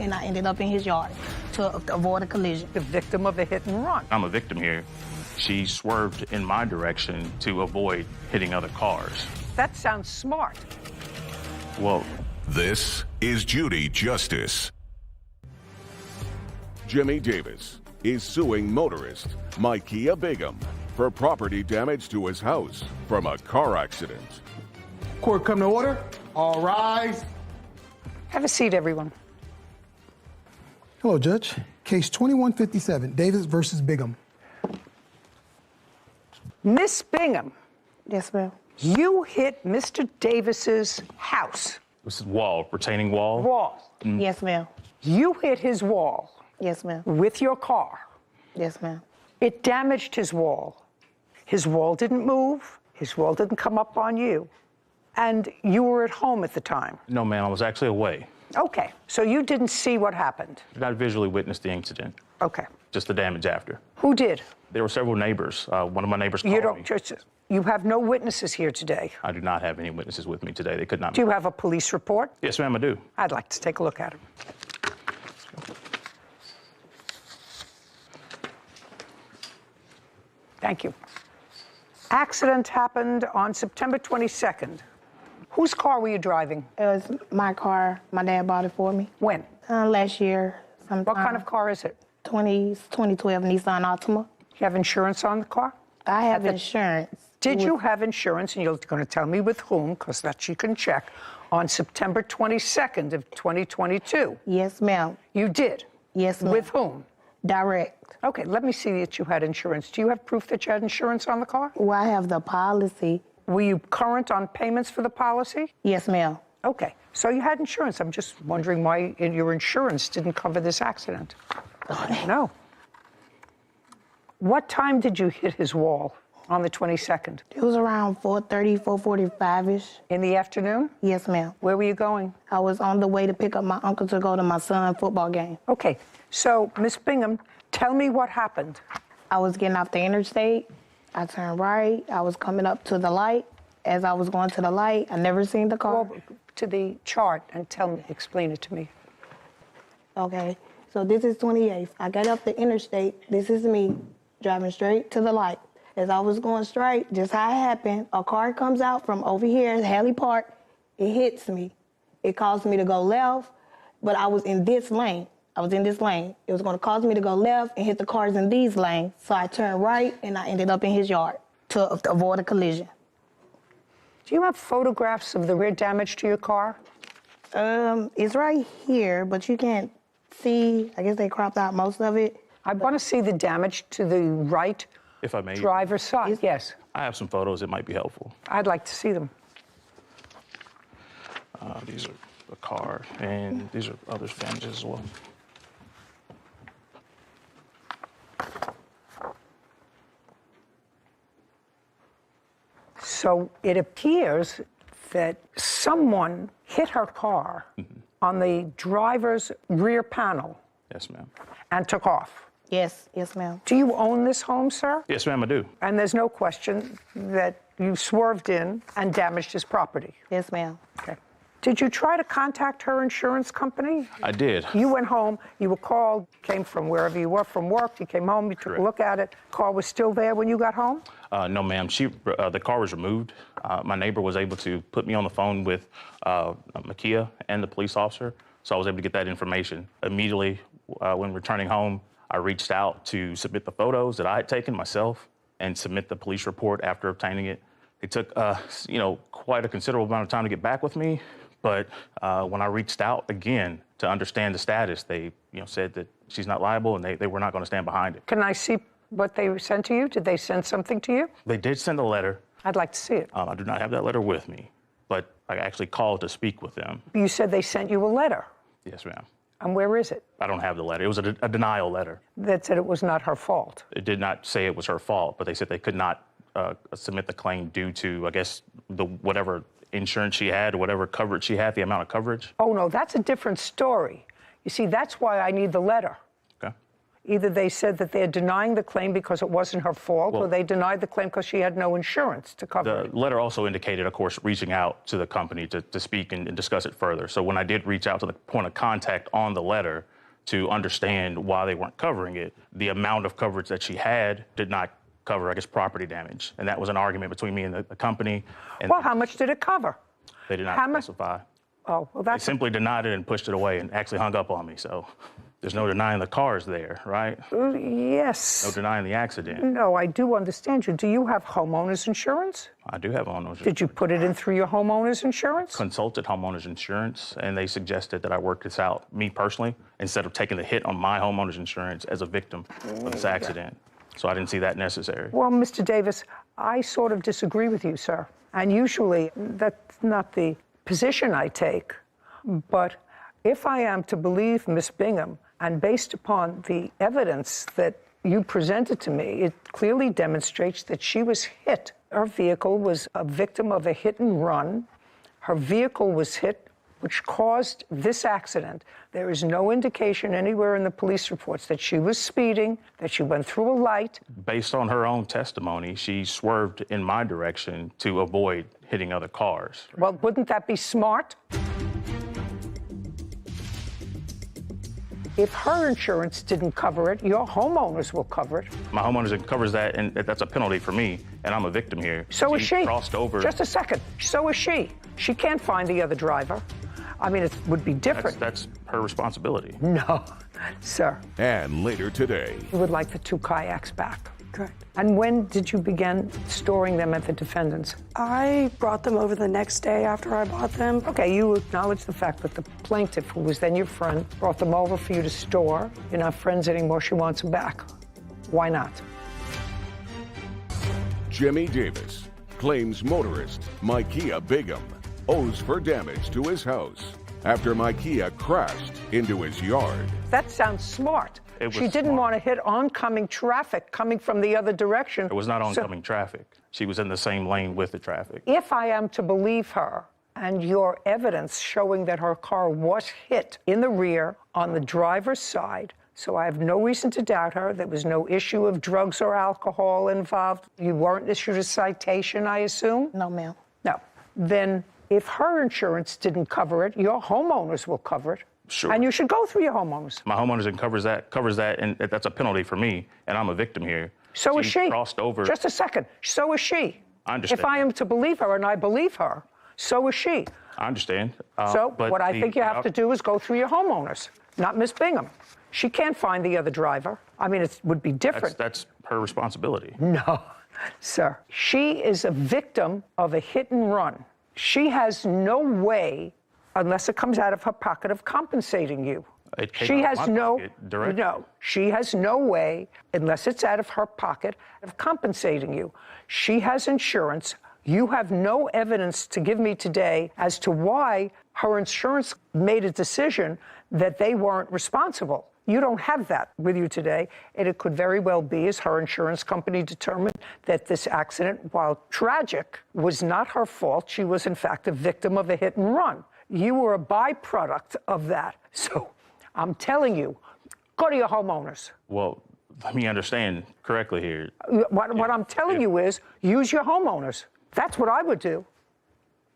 and I ended up in his yard to avoid a collision. The victim of a hit and run. I'm a victim here. She swerved in my direction to avoid hitting other cars. That sounds smart. Well, this is Judy Justice. Jimmy Davis is suing motorist Micaiah Begum for property damage to his house from a car accident. Court come to order. All rise. Have a seat, everyone. Hello, Judge. Case 2157, Davis versus Begum. Miss Bingham, Yes, ma'am. you hit Mr. Davis's house. this is wall, retaining wall. Wall. Yes, ma'am. You hit his wall Yes, ma'am. with your car. Yes, ma'am. It damaged his wall. His wall didn't move. His wall didn't come up on you. And you were at home at the time. No, ma'am, I was actually away. Okay, so you didn't see what happened. Did not visually witness the incident, Okay. just the damage after. Who did? There were several neighbors. One of my neighbors called You don't me. just. You have no witnesses here today. I do not have any witnesses with me today. They could not. Do you have a police report? Yes, ma'am, I do. I'd like to take a look at it. Thank you. Accident happened on September 22nd. Whose car were you driving? It was my car. My dad bought it for me. When? Last year, sometime. What kind of car is it? 2012 Nissan Altima. You have insurance on the car? I have insurance. Did you have insurance, and you're going to tell me with whom, because that you can check, on September 22nd of 2022? Yes, ma'am. You did? Yes, ma'am. With whom? Direct. Okay, let me see that you had insurance. Do you have proof that you had insurance on the car? Well, I have the policy. Were you current on payments for the policy? Yes, ma'am. Okay, so you had insurance. I'm just wondering why your insurance didn't cover this accident. No. What time did you hit his wall on the 22nd? It was around 4:30, 4:45-ish. In the afternoon? Yes, ma'am. Where were you going? I was on the way to pick up my uncle to go to my son's football game. Okay, so Miss Bingham, tell me what happened. I was getting off the interstate. I turned right. I was coming up to the light. As I was going to the light, I never seen the car. Go to the chart and explain it to me. Okay, so this is 28th. I got up the interstate. This is me driving straight to the light. As I was going straight, just how it happened, a car comes out from over here, Haley Park. It hits me. It caused me to go left, but I was in this lane. I was in this lane. It was going to cause me to go left and hit the cars in these lanes. So I turned right, and I ended up in his yard to avoid a collision. Do you have photographs of the rear damage to your car? It's right here, but you can't see. I guess they cropped out most of it. I want to see the damage to the right If I may. driver's side. Yes, I have some photos that might be helpful. I'd like to see them. These are the car, and these are other damages as well. So it appears that someone hit her car on the driver's rear panel Yes, ma'am. and took off. Yes, yes, ma'am. Do you own this home, sir? Yes, ma'am, I do. And there's no question that you swerved in and damaged his property. Yes, ma'am. Okay. Did you try to contact her insurance company? I did. You went home, you were called, came from wherever you were from work, you came home, you took Correct. a look at it. Car was still there when you got home? No, ma'am. The car was removed. My neighbor was able to put me on the phone with Micaiah and the police officer, so I was able to get that information. Immediately, when returning home, I reached out to submit the photos that I had taken myself and submit the police report after obtaining it. It took, quite a considerable amount of time to get back with me, but when I reached out again to understand the status, they, said that she's not liable and they were not going to stand behind it. Can I see what they sent to you? Did they send something to you? They did send a letter. I'd like to see it. I do not have that letter with me, but I actually called to speak with them. You said they sent you a letter. Yes, ma'am. And where is it? I don't have the letter. It was a denial letter. That said it was not her fault. It did not say it was her fault, but they said they could not submit the claim due to, I guess, whatever insurance she had or whatever coverage she had, the amount of coverage. Oh, no, that's a different story. You see, that's why I need the letter. Okay. Either they said that they're denying the claim because it wasn't her fault, or they denied the claim because she had no insurance to cover it. The letter also indicated, of course, reaching out to the company to speak and discuss it further. So when I did reach out to the point of contact on the letter to understand why they weren't covering it, the amount of coverage that she had did not cover, I guess, property damage. And that was an argument between me and the company. And Well, how much did it cover? they did not how much- specify. Oh, well, They that's simply denied it and pushed it away and actually hung up on me. So there's no denying the car's there, right? yes. No denying the accident. No, I do understand you. Do you have homeowners insurance? I do have homeowners. Did you put it in through your homeowner's insurance? Consulted homeowners insurance, and they suggested that I work this out, me personally, instead of taking the hit on my homeowner's insurance as a victim of this accident. So I didn't see that necessary. Well, Mr. Davis, I sort of disagree with you, sir. And usually that's not the position I take. But if I am to believe Miss Bingham, and based upon the evidence that you presented to me, it clearly demonstrates that she was hit. Her vehicle was a victim of a hit and run. Her vehicle was hit, which caused this accident. There is no indication anywhere in the police reports that she was speeding, that she went through a light. Based on her own testimony, she swerved in my direction to avoid hitting other cars. Well, wouldn't that be smart? If her insurance didn't cover it, your homeowners will cover it. My homeowners covers that, and that's a penalty for me, and I'm a victim here. So is she. Crossed over. Just a second. So is she. She can't find the other driver. I mean, it would be different. That's her responsibility. No, sir. And later today, You would like the 2 kayaks back. Correct. And when did you begin storing them at the defendant's? I brought them over the next day after I bought them. Okay, you acknowledge the fact that the plaintiff, who was then your friend, brought them over for you to store. You're not friends anymore. She wants them back. Why not? Jimmy Davis claims motorist Micaiah Bigham owes for damage to his house after Micaiah crashed into his yard. That sounds smart. It was She didn't smart. want to hit oncoming traffic coming from the other direction. It was not So oncoming traffic. She was in the same lane with the traffic. if I am to believe her, and your evidence showing that her car was hit in the rear on the driver's side, so I have no reason to doubt her. There was no issue of drugs or alcohol involved. You weren't issued a citation, I assume? No, ma'am. No. Then if her insurance didn't cover it, your homeowners will cover it. Sure. And you should go through your homeowners. My homeowners covers that, and that's a penalty for me, and I'm a victim here. So is she. Crossed over. Just a second. So is she. I understand If I that. am to believe her, and I believe her, so is she. I understand. So but what I think you have to do is go through your homeowners, not Miss Bingham. She can't find the other driver. I mean, it would be different. That's her responsibility. No, sir. She is a victim of a hit and run. She has no way, unless it comes out of her pocket, of compensating you. It came She out has of my no, pocket directly. no, she has no way, unless it's out of her pocket, of compensating you. She has insurance. You have no evidence to give me today as to why her insurance made a decision that they weren't responsible. You don't have that with you today, and it could very well be, as her insurance company determined, that this accident, while tragic, was not her fault. She was, in fact, a victim of a hit and run. You were a byproduct of that. So I'm telling you, go to your homeowners. Well, let me understand correctly here. What I'm telling you is use your homeowners. That's what I would do.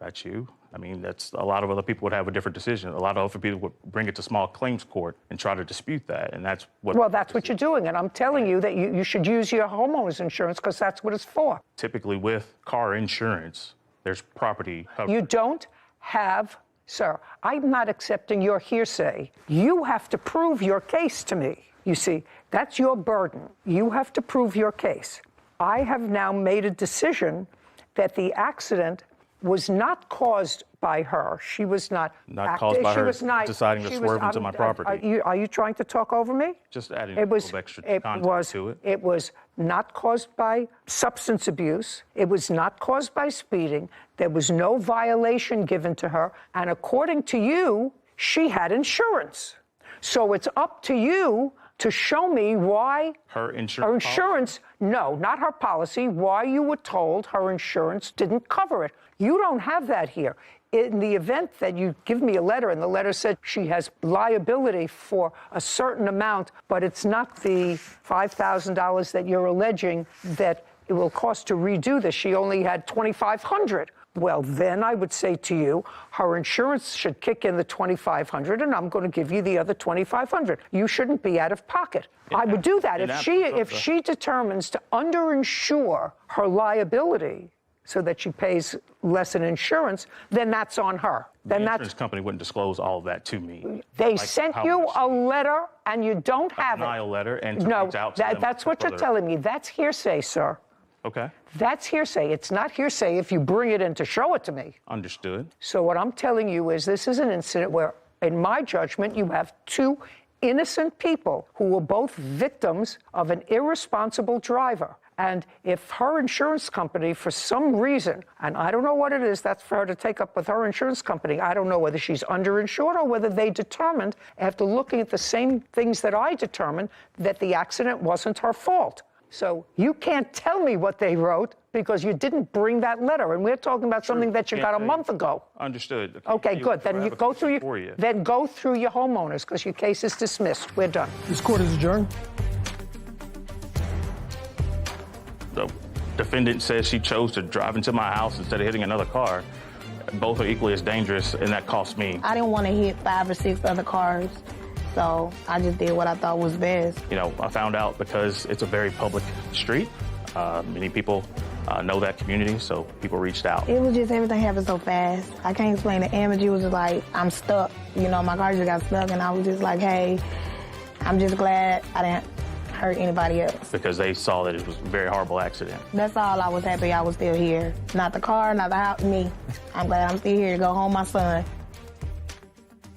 That's you. I mean, that's a lot of other people would have a different decision. A lot of other people would bring it to small claims court and try to dispute that, and that's what. Well, that's what you're doing, and I'm telling you that you should use your homeowners insurance because that's what it's for. Typically, with car insurance, there's property coverage. You don't have, sir, I'm not accepting your hearsay. You have to prove your case to me. You see, that's your burden. You have to prove your case. I have now made a decision that the accident was not caused by her. She was not. Caused by she her was not, deciding to she swerve was, into my property. Are you trying to talk over me? Just adding a little extra context to it. It was not caused by substance abuse. It was not caused by speeding. There was no violation given to her. And according to you, she had insurance. So it's up to you to show me why Her insurance no, not her policy, why you were told her insurance didn't cover it. You don't have that here. In the event that you give me a letter and the letter said she has liability for a certain amount, but it's not the $5,000 that you're alleging that it will cost to redo this. She only had $2,500. Well, then I would say to you, her insurance should kick in the $2,500, and I'm going to give you the other $2,500. You shouldn't be out of pocket. I would do that if she determines to underinsure her liability so that she pays less in insurance, then that's on her. The insurance company wouldn't disclose all of that to me. They sent you a letter, and you don't have it. A denial letter, and no, reach out to them that's what you're telling me. That's hearsay, sir. Okay. That's hearsay. It's not hearsay if you bring it in to show it to me. Understood. So what I'm telling you is this is an incident where, in my judgment, you have two innocent people who were both victims of an irresponsible driver. And if her insurance company, for some reason, and I don't know what it is, that's for her to take up with her insurance company. I don't know whether she's underinsured or whether they determined, after looking at the same things that I determined, that the accident wasn't her fault. So you can't tell me what they wrote because you didn't bring that letter, and we're talking about something that you got a month ago. Understood. Okay, good. Then you go through your homeowners because your case is dismissed. We're done. This court is adjourned. The defendant says she chose to drive into my house instead of hitting another car. Both are equally as dangerous, and that cost me. I didn't want to hit 5 or 6 other cars, so I just did what I thought was best. You know, I found out because it's a very public street. Many people know that community, so people reached out. It was just everything happened so fast. I can't explain it. Energy was just like, I'm stuck. You know, my car just got stuck, and I was just like, hey, I'm just glad I didn't hurt anybody else. Because they saw that it was a very horrible accident. That's all. I was happy I was still here. Not the car, not the house, me. I'm glad I'm still here to go home my son.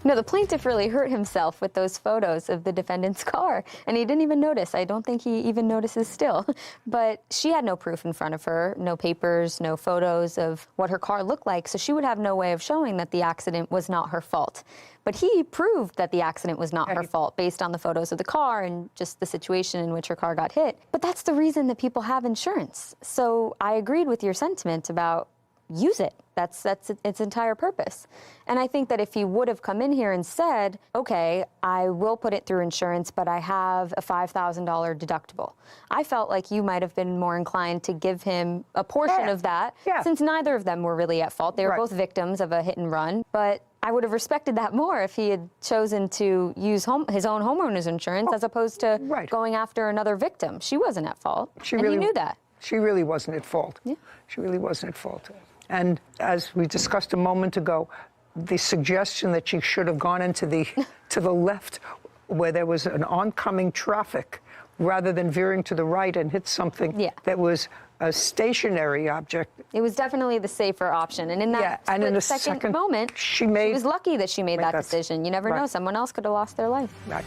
No, the plaintiff really hurt himself with those photos of the defendant's car, and he didn't even notice. I don't think he even notices still. But she had no proof in front of her, no papers, no photos of what her car looked like, so she would have no way of showing that the accident was not her fault. But he proved that the accident was not her fault based on the photos of the car and just the situation in which her car got hit. But that's the reason that people have insurance. So I agreed with your sentiment about use it. That's its entire purpose. And I think that if he would have come in here and said, okay, I will put it through insurance, but I have a $5,000 deductible, I felt like you might have been more inclined to give him a portion of that, since neither of them were really at fault. They were both victims of a hit and run. But I would have respected that more if he had chosen to use his own homeowner's insurance as opposed to going after another victim. She wasn't at fault, and he knew that. She really wasn't at fault. Yeah. She really wasn't at fault. And as we discussed a moment ago, the suggestion that she should have gone into to the left where there was an oncoming traffic rather than veering to the right and hit something that was a stationary object. It was definitely the safer option. And in that second moment, she was lucky that she made that decision. You never know. Someone else could have lost their life. Right.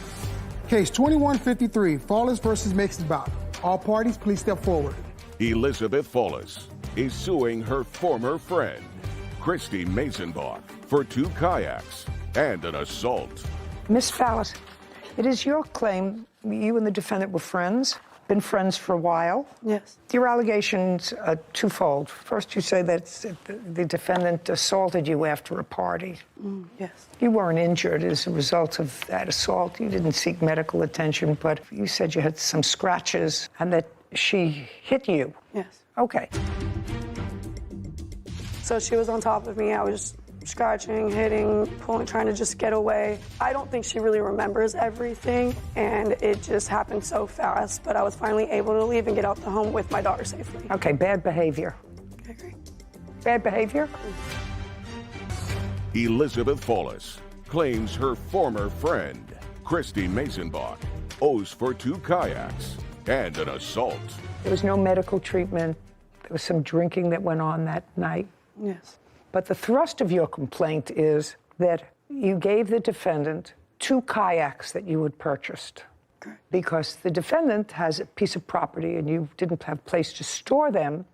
Case 2153, Fawless versus Mixenbach. All parties, please step forward. Elizabeth Fawless is suing her former friend, Christy Masenbach, for 2 kayaks and an assault. Miss Fawless, it is your claim you and the defendant were friends, been friends for a while. Yes. Your allegations are twofold. First, you say that the defendant assaulted you after a party. Yes. You weren't injured as a result of that assault. You didn't seek medical attention, but you said you had some scratches and that she hit you. Yes. Okay. So she was on top of me. I was scratching, hitting, pulling, trying to just get away. I don't think she really remembers everything, and it just happened so fast. But I was finally able to leave and get out the home with my daughter safely. Okay, bad behavior. I agree. Bad behavior? Elizabeth Fawless claims her former friend, Christy Masenbach, owes for 2 kayaks and an assault. There was no medical treatment. There was some drinking that went on that night. Yes. But the thrust of your complaint is that you gave the defendant 2 kayaks that you had purchased. Correct. Because the defendant has a piece of property and you didn't have a place to store them,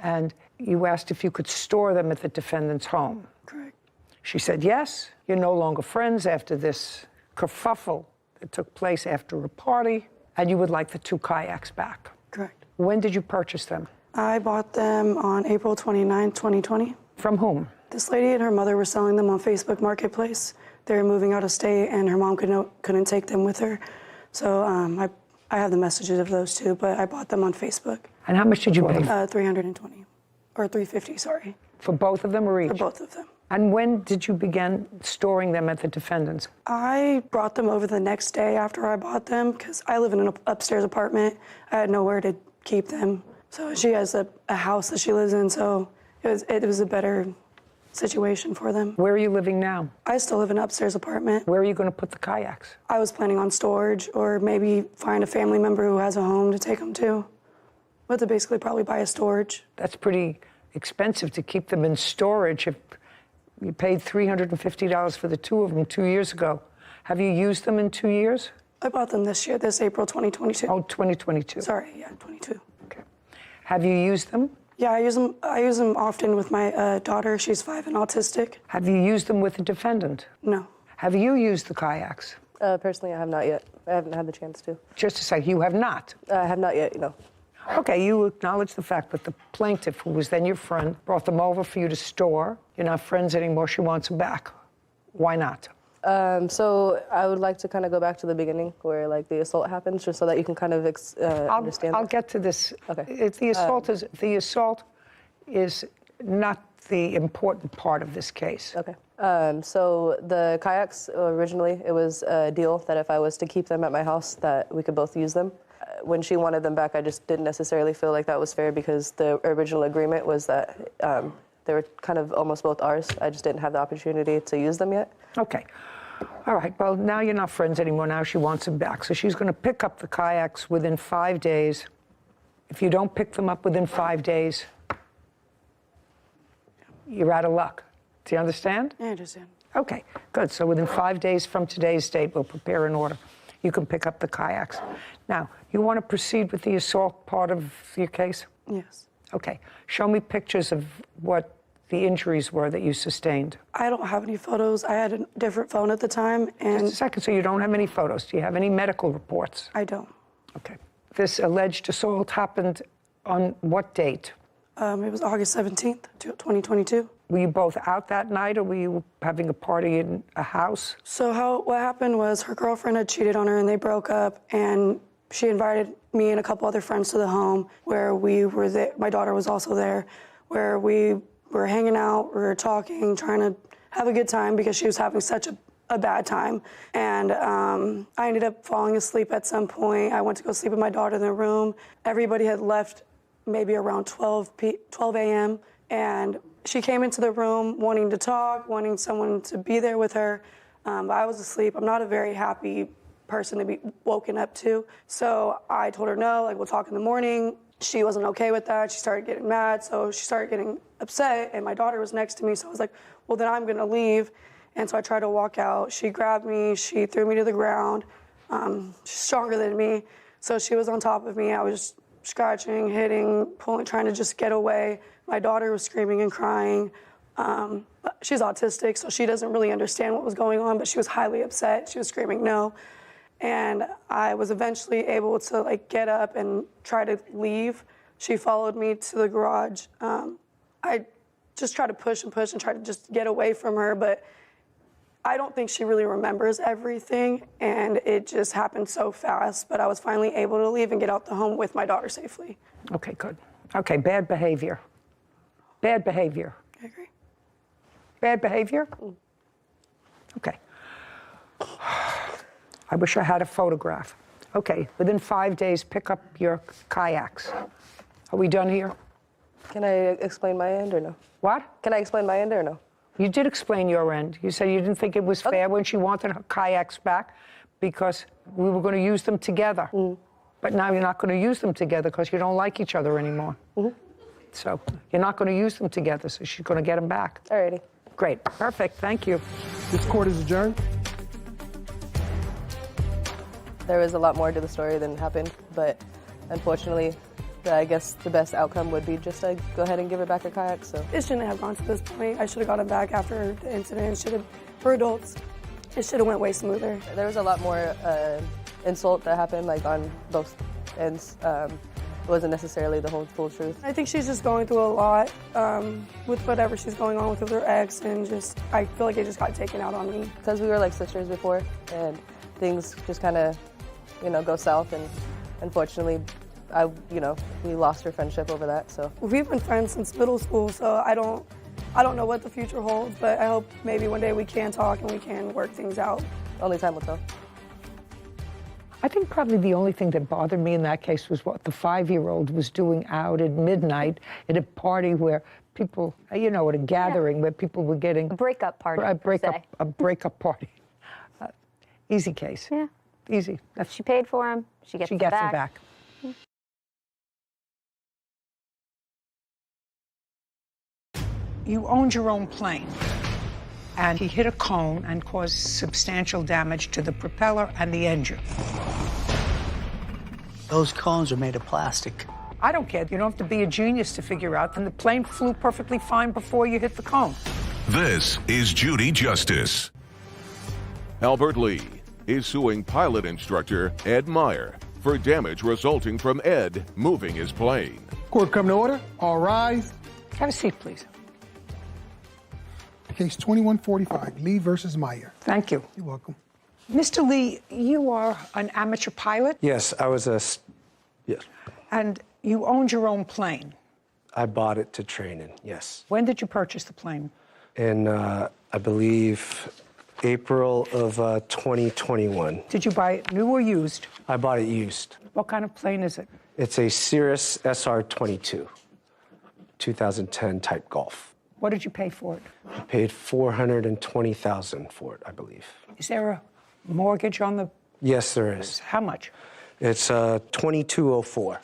and you asked if you could store them at the defendant's home. Correct. She said yes. You're no longer friends after this kerfuffle that took place after a party, and you would like the 2 kayaks back. Correct. When did you purchase them? I bought them on April 29, 2020. From whom? This lady and her mother were selling them on Facebook Marketplace. They were moving out of state, and her mom couldn't take them with her. So I have the messages of those 2, but I bought them on Facebook. And how much did you pay? $320, or $350, sorry. For both of them or each? For both of them. And when did you begin storing them at the defendant's? I brought them over the next day after I bought them because I live in an upstairs apartment. I had nowhere to keep them. So she has a house that she lives in, so it was a better situation for them. Where are you living now? I still live in an upstairs apartment. Where are you going to put the kayaks? I was planning on storage or maybe find a family member who has a home to take them to. But to basically probably buy a storage. That's pretty expensive to keep them in storage. If you paid $350 for the 2 of them 2 years ago. Have you used them in 2 years? I bought them this year, this April 2022. Oh, 2022. Sorry, yeah, 22. Okay. Have you used them? Yeah, I use them often with my daughter. She's 5 and autistic. Have you used them with the defendant? No. Have you used the kayaks? Personally, I have not yet. I haven't had the chance to. Just to say, you have not? I have not yet, no. Okay, you acknowledge the fact that the plaintiff, who was then your friend, brought them over for you to store. You're not friends anymore. She wants them back. Why not? So I would like to kind of go back to the beginning where like the assault happens, just so that you can kind of understand. I'll get to this. Okay. If the assault is not the important part of this case. Okay. So the kayaks, originally, it was a deal that if I was to keep them at my house, that we could both use them. When she wanted them back, I just didn't necessarily feel like that was fair because the original agreement was that they were kind of almost both ours. I just didn't have the opportunity to use them yet. Okay. All right. Well, now you're not friends anymore. Now she wants them back. So she's going to pick up the kayaks within 5 days. If you don't pick them up within 5 days, you're out of luck. Do you understand? I understand. Okay, good. So within 5 days from today's date, we'll prepare an order. You can pick up the kayaks. Now, you want to proceed with the assault part of your case? Yes. Okay. Show me pictures of what the injuries were that you sustained. I don't have any photos. I had a different phone at the time, and Just a second. So you don't have any photos. Do you have any medical reports? I don't. Okay. This alleged assault happened on what date? It was August 17th, 2022. Were you both out that night, or were you having a party in a house? So what happened was her girlfriend had cheated on her, and they broke up, and she invited me and a couple other friends to the home where we were there. My daughter was also there, where we were hanging out, we were talking, trying to have a good time because she was having such a bad time. And I ended up falling asleep at some point. I went to go sleep with my daughter in the room. Everybody had left maybe around 12 a.m. And she came into the room wanting to talk, wanting someone to be there with her. But I was asleep. I'm not a very happy person to be woken up to. So I told her no, like we'll talk in the morning. She wasn't okay with that. She started getting mad, so she started getting upset, and my daughter was next to me, so I was like, well, then I'm gonna leave. And so I tried to walk out. She grabbed me, she threw me to the ground. She's stronger than me, so she was on top of me. I was just scratching, hitting, pulling, trying to just get away. My daughter was screaming and crying. She's autistic, so she doesn't really understand what was going on, but she was highly upset. She was screaming no. And I was eventually able to like get up and try to leave. She followed me to the garage. I just tried to push and try to just get away from her, but I don't think she really remembers everything, and it just happened so fast. But I was finally able to leave and get out the home with my daughter safely. Okay, good. Okay, bad behavior. Bad behavior. I agree. Bad behavior? Okay. I wish I had a photograph. Okay, within 5 days, pick up your kayaks. Are we done here? Can I explain my end or no? What? Can I explain my end or no? You did explain your end. You said you didn't think it was fair when she wanted her kayaks back because we were going to use them together. But now you're not going to use them together because you don't like each other anymore. So you're not going to use them together, so she's going to get them back. Alrighty. Great. Perfect. Thank you. This court is adjourned. There was a lot more to the story than happened, but unfortunately, I guess the best outcome would be just to go ahead and give her back her kayak. So It shouldn't have gone to this point. I should have got him back after the incident. We're adults. It should have went way smoother. There was a lot more insult that happened, like on both ends. It wasn't necessarily the whole full truth. I think she's just going through a lot with whatever she's going on with her ex, and just I feel like it just got taken out on me. Because we were like sisters before, and things just kind of, go south, and unfortunately, we lost our friendship over that. So we've been friends since middle school, so I don't know what the future holds, but I hope maybe one day we can talk and we can work things out. Only time will tell. I think probably the only thing that bothered me in that case was what the 5-year-old was doing out at midnight at a party where people, at a gathering where people were getting... A breakup party, A breakup party. Easy case. Yeah. Easy. She paid for him. She gets him back. You owned your own plane, and he hit a cone and caused substantial damage to the propeller and the engine. Those cones are made of plastic. I don't care. You don't have to be a genius to figure out that the plane flew perfectly fine before you hit the cone. This is Judy Justice. Albert Lee is suing pilot instructor Ed Meyer for damage resulting from Ed moving his plane. Court come to order. All rise. Have a seat, please. Case 2145, Lee versus Meyer. Thank you. You're welcome. Mr. Lee, you are an amateur pilot? Yes, I was yes. And you owned your own plane? I bought it to train in, yes. When did you purchase the plane? In, I believe, April of 2021. Did you buy it new or used? I bought it used. What kind of plane is it? It's a Cirrus SR-22, 2010 type Golf. What did you pay for it? I paid $420,000 for it, I believe. Is there a mortgage on the... Yes, there is. How much? It's $2204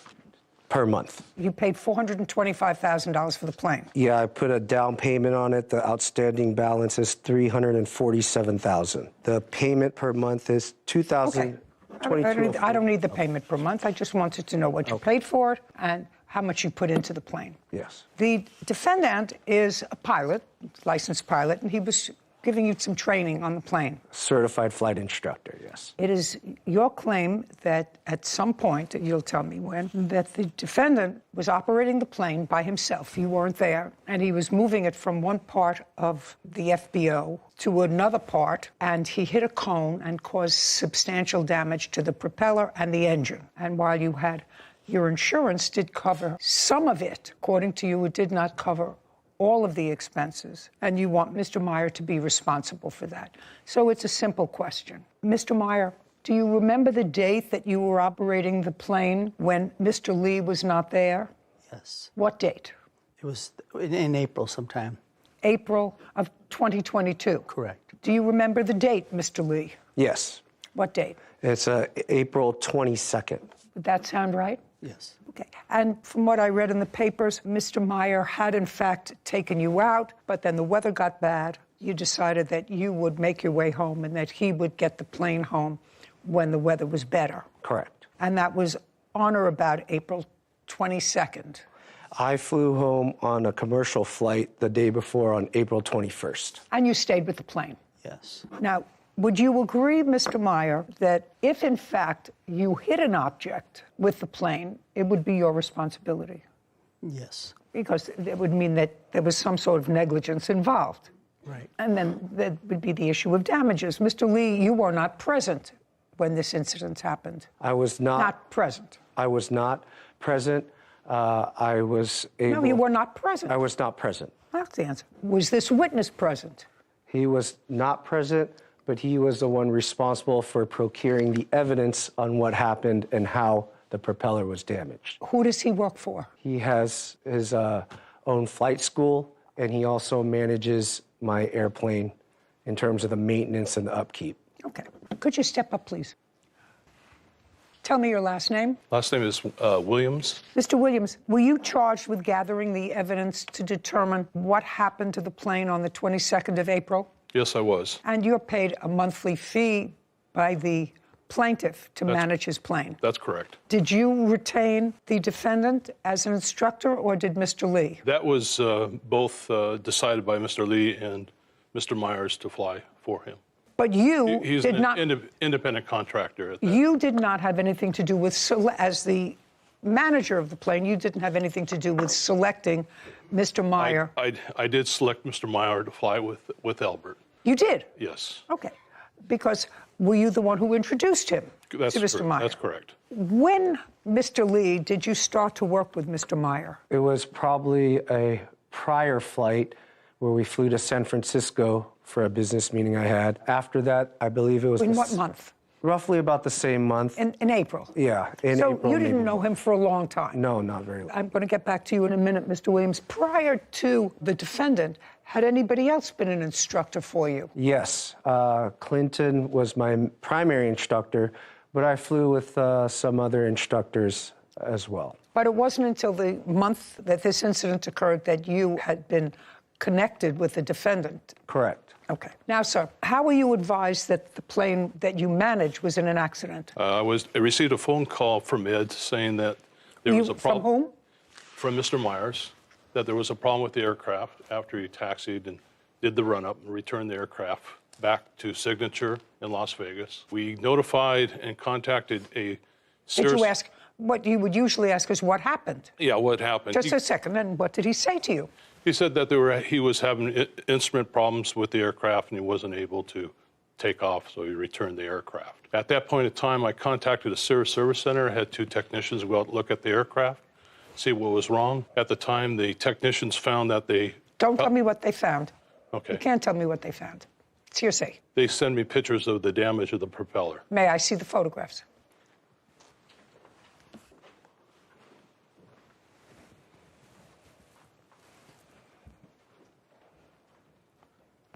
per month. You paid $425,000 for the plane? Yeah, I put a down payment on it. The outstanding balance is $347,000. The payment per month is $2,022. I don't need the payment per month. I just wanted to know what you paid for it and how much you put into the plane. Yes. The defendant is a pilot, licensed pilot, and he was giving you some training on the plane. Certified flight instructor, yes. It is your claim that at some point, you'll tell me when, that the defendant was operating the plane by himself. You weren't there, and he was moving it from one part of the FBO to another part, and he hit a cone and caused substantial damage to the propeller and the engine. And while you had your insurance did cover some of it, according to you, it did not cover all of the expenses, and you want Mr. Meyer to be responsible for that. So it's a simple question. Mr. Meyer, do you remember the date that you were operating the plane when Mr. Lee was not there? Yes. What date? It was in April sometime. April of 2022? Correct. Do you remember the date, Mr. Lee? Yes. What date? It's April 22nd. Would that sound right? Yes. Okay. And from what I read in the papers, Mr. Meyer had, in fact, taken you out, but then the weather got bad. You decided that you would make your way home and that he would get the plane home when the weather was better. Correct. And that was on or about April 22nd. I flew home on a commercial flight the day before on April 21st. And you stayed with the plane? Yes. Now, would you agree, Mr. Meyer, that if, in fact, you hit an object with the plane, it would be your responsibility? Yes. Because it would mean that there was some sort of negligence involved. Right. And then there would be the issue of damages. Mr. Lee, you were not present when this incident happened. I was not. Not present. I was not present. I was able... No, you were not present. I was not present. That's the answer. Was this witness present? He was not present, but he was the one responsible for procuring the evidence on what happened and how the propeller was damaged. Who does he work for? He has his own flight school, and he also manages my airplane in terms of the maintenance and the upkeep. Okay. Could you step up, please? Tell me your last name. Last name is Williams. Mr. Williams, were you charged with gathering the evidence to determine what happened to the plane on the 22nd of April? Yes, I was. And you're paid a monthly fee by the plaintiff to manage his plane? That's correct. Did you retain the defendant as an instructor, or did Mr. Lee? That was both decided by Mr. Lee and Mr. Myers to fly for him. But you He's did an not. independent contractor. At that. You did not have anything to do with, as the manager of the plane, you didn't have anything to do with selecting Mr. Meyer. I did select Mr. Meyer to fly with Albert. You did? Yes. Okay. Because were you the one who introduced him to Mr. Meyer? That's correct. When, Mr. Lee, did you start to work with Mr. Meyer? It was probably a prior flight where we flew to San Francisco for a business meeting I had. After that, I believe it was... In what month? Roughly about the same month. In April? Yeah, in April. So you didn't maybe. know him for a long time? No, not very long. I'm going to get back to you in a minute, Mr. Williams. Prior to the defendant, had anybody else been an instructor for you? Yes. Clinton was my primary instructor, but I flew with some other instructors as well. But it wasn't until the month that this incident occurred that you had been connected with the defendant? Correct. Okay. Now, sir, how were you advised that the plane that you managed was in an accident? I received a phone call from Ed saying that there was a problem. From whom? From Mr. Myers, that there was a problem with the aircraft after he taxied and did the run-up and returned the aircraft back to Signature in Las Vegas. We notified and contacted a... Did you ask, what you would usually ask is what happened? Yeah, what happened? Just a second, and what did he say to you? He said that he was having instrument problems with the aircraft and he wasn't able to take off, so he returned the aircraft. At that point in time, I contacted the service center, had 2 technicians go out and look at the aircraft, see what was wrong. At the time, the technicians found that they... Don't tell me what they found. Okay. You can't tell me what they found. It's hearsay. They send me pictures of the damage of the propeller. May I see the photographs?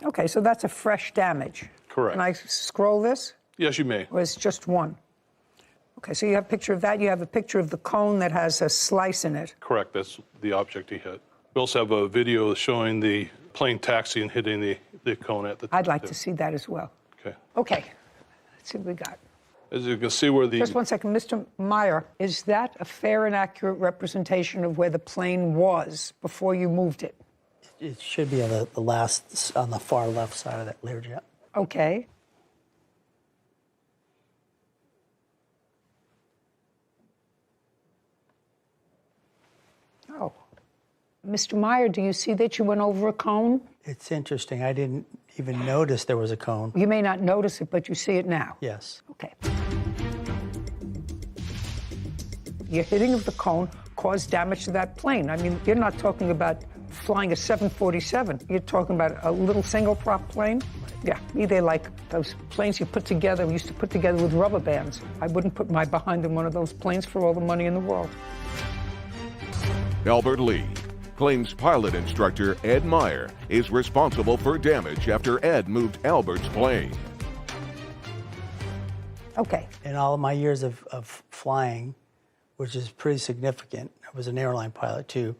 Okay, so that's a fresh damage. Correct. Can I scroll this? Yes, you may. Or it's just one? Okay, so you have a picture of that. You have a picture of the cone that has a slice in it. Correct, that's the object he hit. We also have a video showing the plane taxi and hitting the cone at the... I'd like to see that as well. Okay. Okay, let's see what we got. As you can see where the... Just one second, Mr. Meyer, is that a fair and accurate representation of where the plane was before you moved it? It should be on the last, on the far left side of that Learjet. Okay. Oh. Mr. Meyer, do you see that you went over a cone? It's interesting. I didn't even notice there was a cone. You may not notice it, but you see it now. Yes. Okay. Your hitting of the cone caused damage to that plane. I mean, you're not talking about flying a 747. You're talking about a little single-prop plane? Yeah, they're like those planes you put together, we used to put together with rubber bands. I wouldn't put my behind in one of those planes for all the money in the world. Albert Lee claims pilot instructor Ed Meyer is responsible for damage after Ed moved Albert's plane. Okay. In all of my years of flying, which is pretty significant, I was an airline pilot too,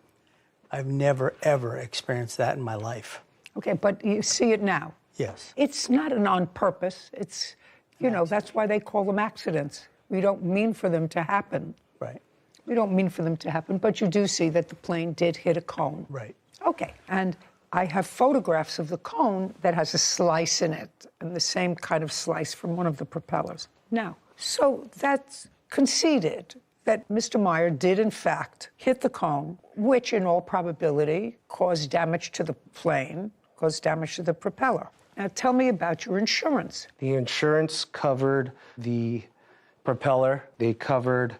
I've never, ever experienced that in my life. Okay, but you see it now. Yes. It's not an on purpose. It's, you know, that's why they call them accidents. We don't mean for them to happen. Right. We don't mean for them to happen, but you do see that the plane did hit a cone. Right. Okay, and I have photographs of the cone that has a slice in it, and the same kind of slice from one of the propellers. Now, so that's conceded that Mr. Meyer did, in fact, hit the cone, which in all probability caused damage to the plane, caused damage to the propeller. Now, tell me about your insurance. The insurance covered the propeller. They covered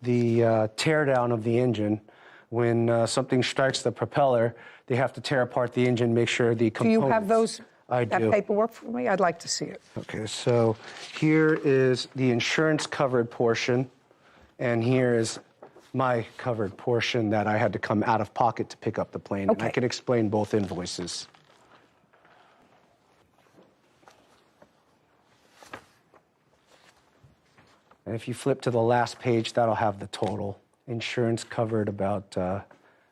the teardown of the engine. When something strikes the propeller, they have to tear apart the engine, make sure the components... Do you have those, that paperwork for me? I'd like to see it. Okay, so here is the insurance-covered portion, and here is my covered portion that I had to come out of pocket to pick up the plane. Okay. And I can explain both invoices. And if you flip to the last page, that'll have the total. Insurance covered about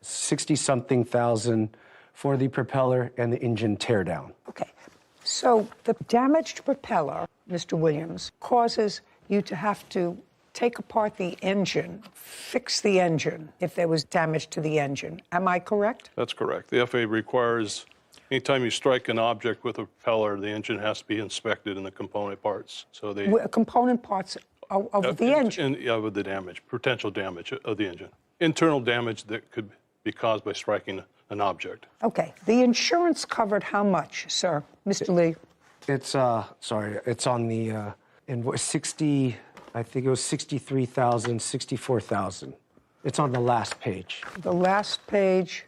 60-something thousand for the propeller and the engine teardown. Okay, so the damaged propeller, Mr. Williams, causes you to have to take apart the engine, fix the engine if there was damage to the engine. Am I correct? That's correct. The FAA requires Anytime you strike an object with a propeller, the engine has to be inspected in the component parts. So they Component parts of the engine. with the damage, potential damage of the engine, internal damage that could be caused by striking an object. Okay. The insurance covered how much, sir? Mr. Lee? It's, sorry, it's on the invoice 60, I think it was 63,000, 64,000. It's on the last page. The last page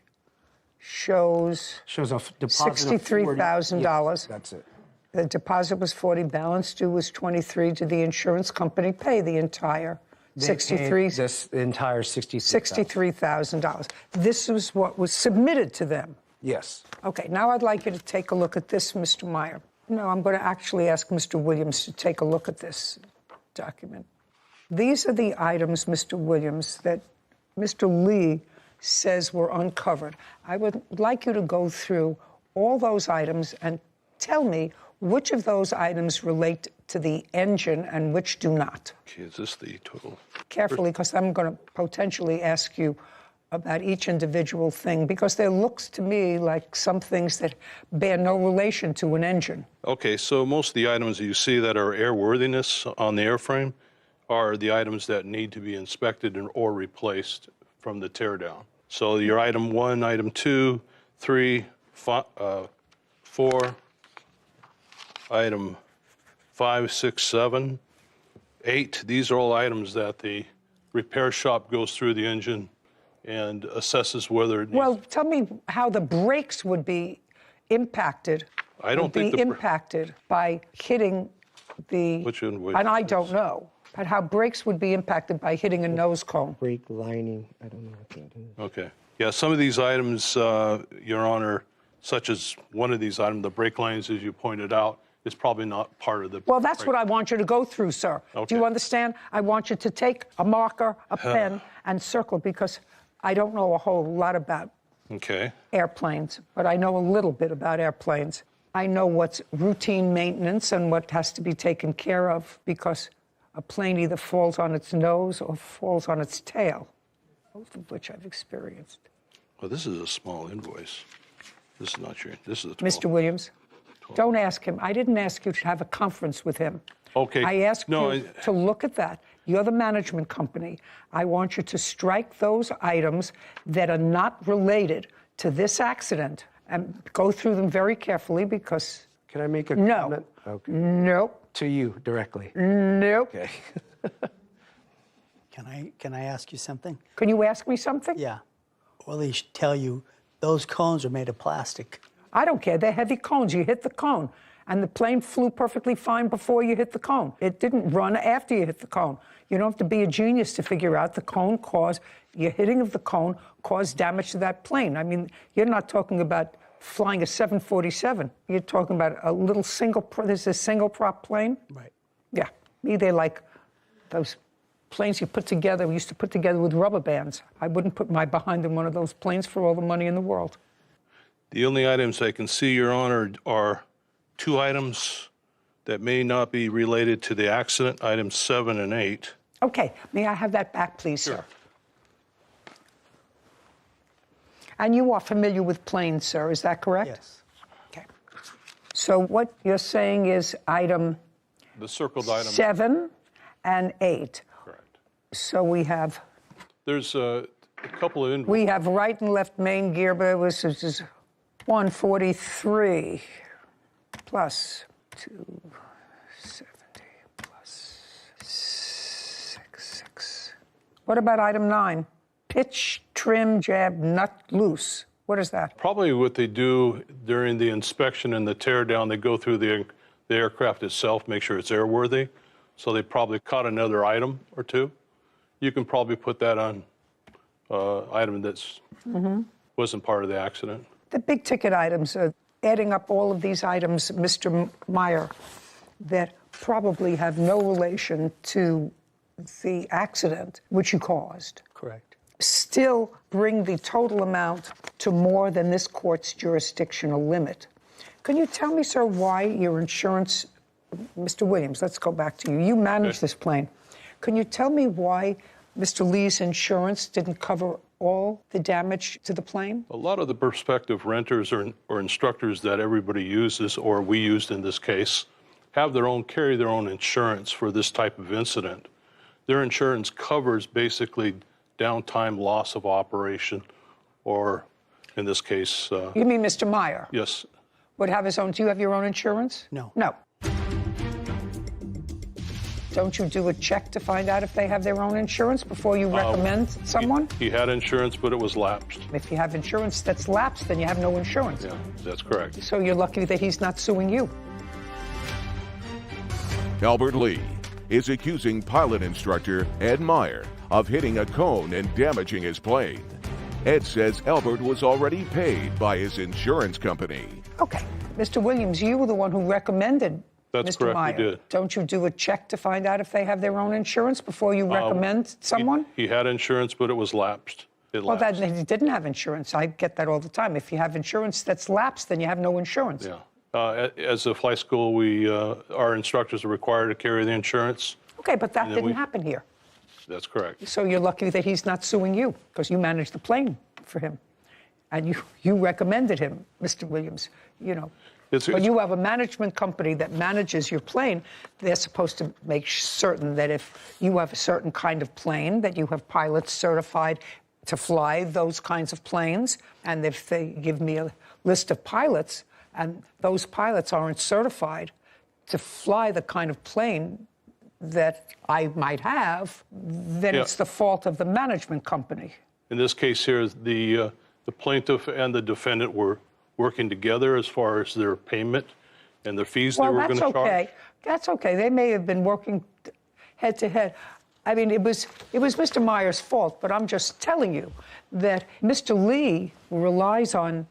shows a deposit of $63,000. Yes, that's it. The deposit was 40, balance due was 23. Did the insurance company pay the entire 63? This entire $63,000. This is what was submitted to them. Yes. Okay, now I'd like you to take a look at this, Mr. Meyer. No, I'm going to actually ask Mr. Williams to take a look at this document. These are the items, Mr. Williams, that Mr. Lee says were uncovered. I would like you to go through all those items and tell me which of those items relate to the engine and which do not. Okay, is this the total? Carefully, because I'm going to potentially ask you about each individual thing, because there looks to me like some things that bear no relation to an engine. Okay, so most of the items that you see that are airworthiness on the airframe are the items that need to be inspected or replaced from the teardown. So your item 1, item 2, 3, 4, item 5, 6, 7, 8. These are all items that the repair shop goes through the engine and assesses whether it needs. Well, tell me how the brakes would be impacted. I don't think would be impacted by hitting the. Which invoice? And I don't know, but how brakes would be impacted by hitting a nose cone. Brake lining, I don't know what that is. Okay. Yeah, some of these items, Your Honor, such as one of these items, the brake lines, as you pointed out, is probably not part of the. Well, that's what I want you to go through, sir. Okay. Do you understand? I want you to take a marker, a pen, and circle, because I don't know a whole lot about airplanes, but I know a little bit about airplanes. I know what's routine maintenance and what has to be taken care of, because a plane either falls on its nose or falls on its tail, both of which I've experienced. Well, this is a small invoice. This is not your. This is a 12. Mr. Williams, don't ask him. I didn't ask you to have a conference with him. Okay. I asked you to look at that. You're the management company. I want you to strike those items that are not related to this accident and go through them very carefully, because. Can I make a comment? Okay. Nope. To you directly? Nope. Okay. Can I ask you something? Can you ask me something? Yeah. Well, they should tell you those cones are made of plastic. I don't care. They're heavy cones. You hit the cone. And the plane flew perfectly fine before you hit the cone. It didn't run after you hit the cone. You don't have to be a genius to figure out the cone caused, your hitting of the cone caused damage to that plane. I mean, you're not talking about flying a 747. You're talking about a little this is a single prop plane. Right. Yeah. They're like those planes you used to put together with rubber bands. I wouldn't put my behind in one of those planes for all the money in the world. The only items I can see, Your Honor, are 2 items that may not be related to the accident, items 7 and 8. Okay. May I have that back, please, Sure. sir? And you are familiar with planes, sir, is that correct? Yes. Okay. So what you're saying is item. The circled item. 7 and 8. Correct. So we have. There's a couple of invoices. We have right and left main gear, but which is 143 plus 270 plus 66. What about item 9? Pitch, trim, jab, nut, loose. What is that? Probably what they do during the inspection and the tear down, they go through the aircraft itself, make sure it's airworthy. So they probably caught another item or 2. You can probably put that on item that's wasn't part of the accident. The big ticket items, adding up all of these items, Mr. Meyer, that probably have no relation to the accident which you caused. Correct. Still bring the total amount to more than this court's jurisdictional limit. Can you tell me, sir, why your insurance, Mr. Williams, let's go back to you. You manage this plane. Can you tell me why Mr. Lee's insurance didn't cover all the damage to the plane? A lot of the prospective renters or instructors that everybody uses, or we used in this case, carry their own insurance for this type of incident. Their insurance covers basically downtime, loss of operation, or in this case... You mean Mr. Meyer? Yes. Would have his own. Do you have your own insurance? No. No. Don't you do a check to find out if they have their own insurance before you recommend someone? He had insurance, but it was lapsed. If you have insurance that's lapsed, then you have no insurance. Yeah, that's correct. So you're lucky that he's not suing you. Albert Lee is accusing pilot instructor Ed Meyer of hitting a cone and damaging his plane. Ed says Albert was already paid by his insurance company. Okay. Mr. Williams, you were the one who recommended That's Mr. correct, Meyer. we did. Don't you do a check to find out if they have their own insurance before you recommend someone? He had insurance, but it was lapsed. Well, that he didn't have insurance. I get that all the time. If you have insurance that's lapsed, then you have no insurance. Yeah. As a flight school, our instructors are required to carry the insurance. Okay, but that didn't happen here. That's correct. So you're lucky that he's not suing you because you managed the plane for him. And you recommended him, Mr. Williams, you know. But you have a management company that manages your plane. They're supposed to make certain that if you have a certain kind of plane, that you have pilots certified to fly those kinds of planes. And if they give me a list of pilots and those pilots aren't certified to fly the kind of plane that I might have, then it's the fault of the management company. In this case here, the plaintiff and the defendant were working together as far as their payment and the fees they were going to charge? That's okay. They may have been working head to head. I mean, it was Mr. Meyer's fault, but I'm just telling you that Mr. Lee relies on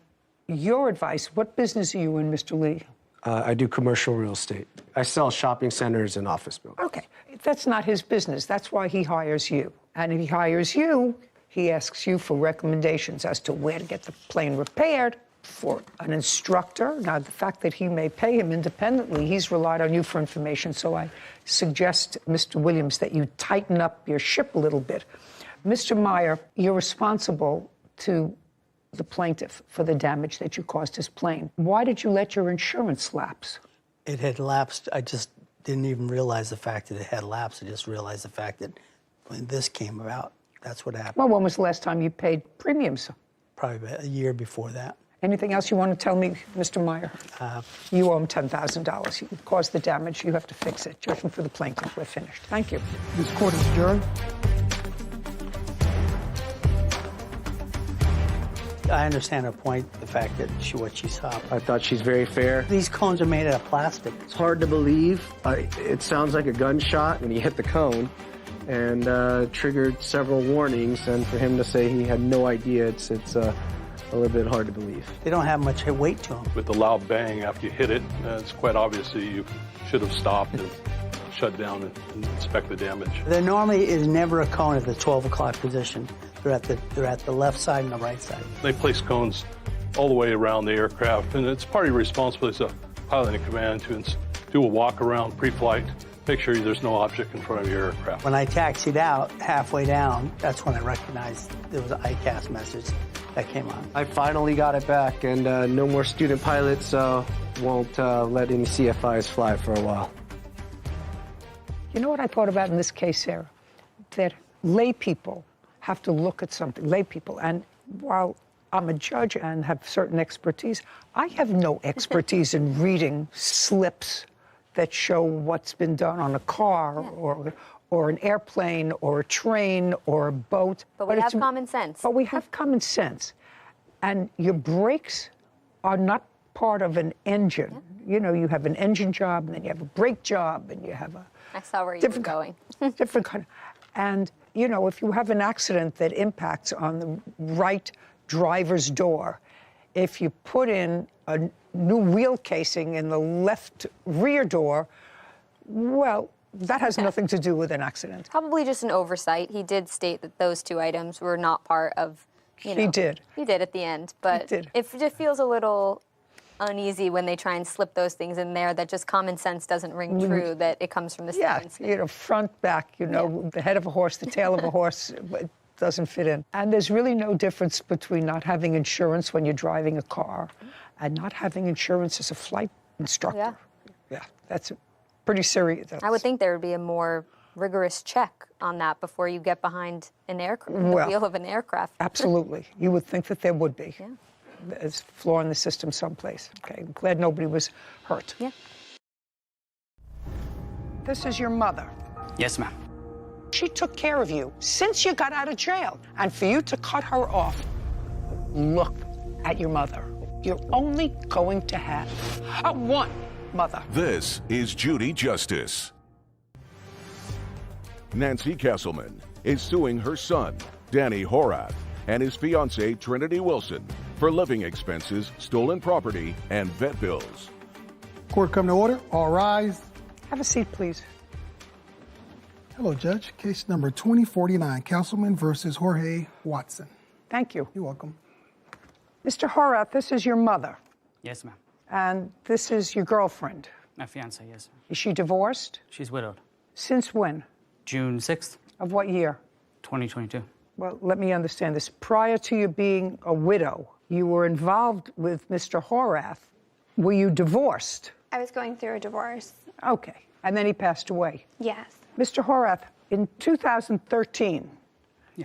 your advice. What business are you in, Mr. Lee? I do commercial real estate. I sell shopping centers and office buildings. Okay. That's not his business. That's why he hires you. And if he hires you, he asks you for recommendations as to where to get the plane repaired, for an instructor. Now, the fact that he may pay him independently, he's relied on you for information. So I suggest, Mr. Williams, that you tighten up your ship a little bit. Mr. Meyer, you're responsible to the plaintiff for the damage that you caused his plane. Why did you let your insurance lapse? It had lapsed. I just didn't even realize the fact that it had lapsed. I just realized the fact that when this came about, that's what happened. Well, when was the last time you paid premiums? Probably about a year before that. Anything else you want to tell me, Mr. Meyer? You owe him $10,000. You caused the damage. You have to fix it. Judgment for the plaintiff. We're finished. Thank you. This court is adjourned. I understand her point, the fact that what she saw. I thought she's very fair. These cones are made out of plastic. It's hard to believe. It sounds like a gunshot when he hit the cone and triggered several warnings. And for him to say he had no idea, it's a little bit hard to believe. They don't have much weight to them. With the loud bang after you hit it, it's quite obvious that you should have stopped and shut down and inspect the damage. There normally is never a cone at the 12 o'clock position. They're at the left side and the right side. They place cones all the way around the aircraft, and it's part of your responsibility as a pilot in command to do a walk around pre-flight, make sure there's no object in front of your aircraft. When I taxied out halfway down, that's when I recognized there was an ICAS message that came on. I finally got it back, and no more student pilots won't let any CFIs fly for a while. You know what I thought about in this case, Sarah? That lay people have to look at something, lay people, and while I'm a judge and have certain expertise, I have no expertise in reading slips that show what's been done on a car or an airplane or a train or a boat. But we have common sense. But we have common sense. And your brakes are not part of an engine. Yeah. You know, you have an engine job, and then you have a brake job, and you have a... I saw where you were going. Different kind. And, you know, if you have an accident that impacts on the right driver's door, if you put in a new wheel casing in the left rear door, well, that has nothing to do with an accident. Probably just an oversight. He did state that those two items were not part of, you know. He did. He did at the end, but He did. it just feels a little uneasy when they try and slip those things in there, that just common sense doesn't ring true, that it comes from the science. Yeah, front, back, the head of a horse, the tail of a horse, it doesn't fit in. And there's really no difference between not having insurance when you're driving a car and not having insurance as a flight instructor. Yeah, that's pretty serious. I would think there would be a more rigorous check on that before you get behind an aircraft, the wheel of an aircraft. Absolutely. You would think that there would be. Yeah. There's a flaw in the system someplace. Okay, I'm glad nobody was hurt. Yeah. This is your mother. Yes, ma'am. She took care of you since you got out of jail. And for you to cut her off, look at your mother. You're only going to have one mother. This is Judy Justice. Nancy Kesselman is suing her son, Danny Horath, and his fiancée, Trinity Wilson, for living expenses, stolen property, and vet bills. Court come to order. All rise. Have a seat, please. Hello, Judge. Case number 2049, Councilman versus Jorge Watson. Thank you. You're welcome. Mr. Horath, this is your mother. Yes, ma'am. And this is your girlfriend. My fiance, yes. Is she divorced? She's widowed. Since when? June 6th. Of what year? 2022. Well, let me understand this. Prior to you being a widow, you were involved with Mr. Horath. Were you divorced? I was going through a divorce. Okay. And then he passed away. Yes. Mr. Horath, in 2013,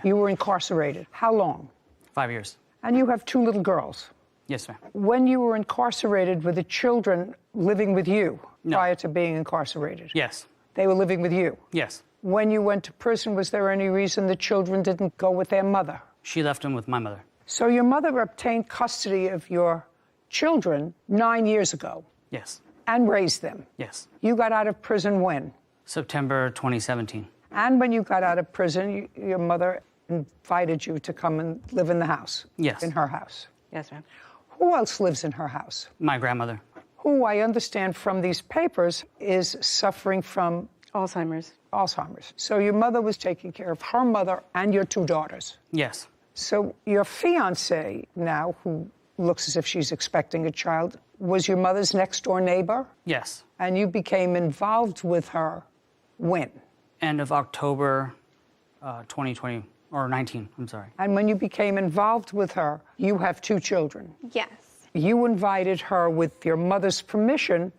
you were incarcerated. How long? 5 years. And you have 2 little girls. Yes, ma'am. When you were incarcerated, were the children living with you No. prior to being incarcerated? Yes. They were living with you? Yes. When you went to prison, was there any reason the children didn't go with their mother? She left him with my mother. So your mother obtained custody of your children 9 years ago? Yes. And raised them? Yes. You got out of prison when? September 2017. And when you got out of prison, your mother invited you to come and live in the house? Yes. In her house? Yes, ma'am. Who else lives in her house? My grandmother. Who I understand from these papers is suffering from Alzheimer's. Alzheimer's. So your mother was taking care of her mother and your 2 daughters? Yes. So your fiancée now, who looks as if she's expecting a child, was your mother's next door neighbor? Yes. And you became involved with her when? End of October 2020, or 19, I'm sorry. And when you became involved with her, you have 2 children? Yes. You invited her with your mother's permission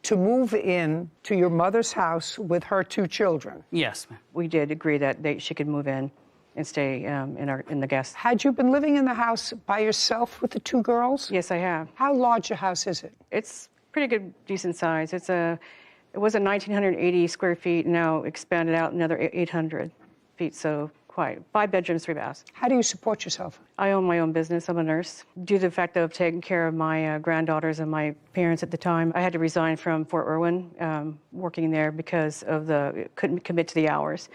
to move in to your mother's house with her 2 children? Yes, ma'am. We did agree that she could move in and stay in the guest. Had you been living in the house by yourself with the 2 girls? Yes, I have. How large a house is it? It's pretty good, decent size. It was 1,980 square feet, now expanded out another 800 feet, so quite. 5 bedrooms, 3 baths. How do you support yourself? I own my own business. I'm a nurse. Due to the fact of taking care of my granddaughters and my parents at the time, I had to resign from Fort Irwin, working there because of couldn't commit to the hours.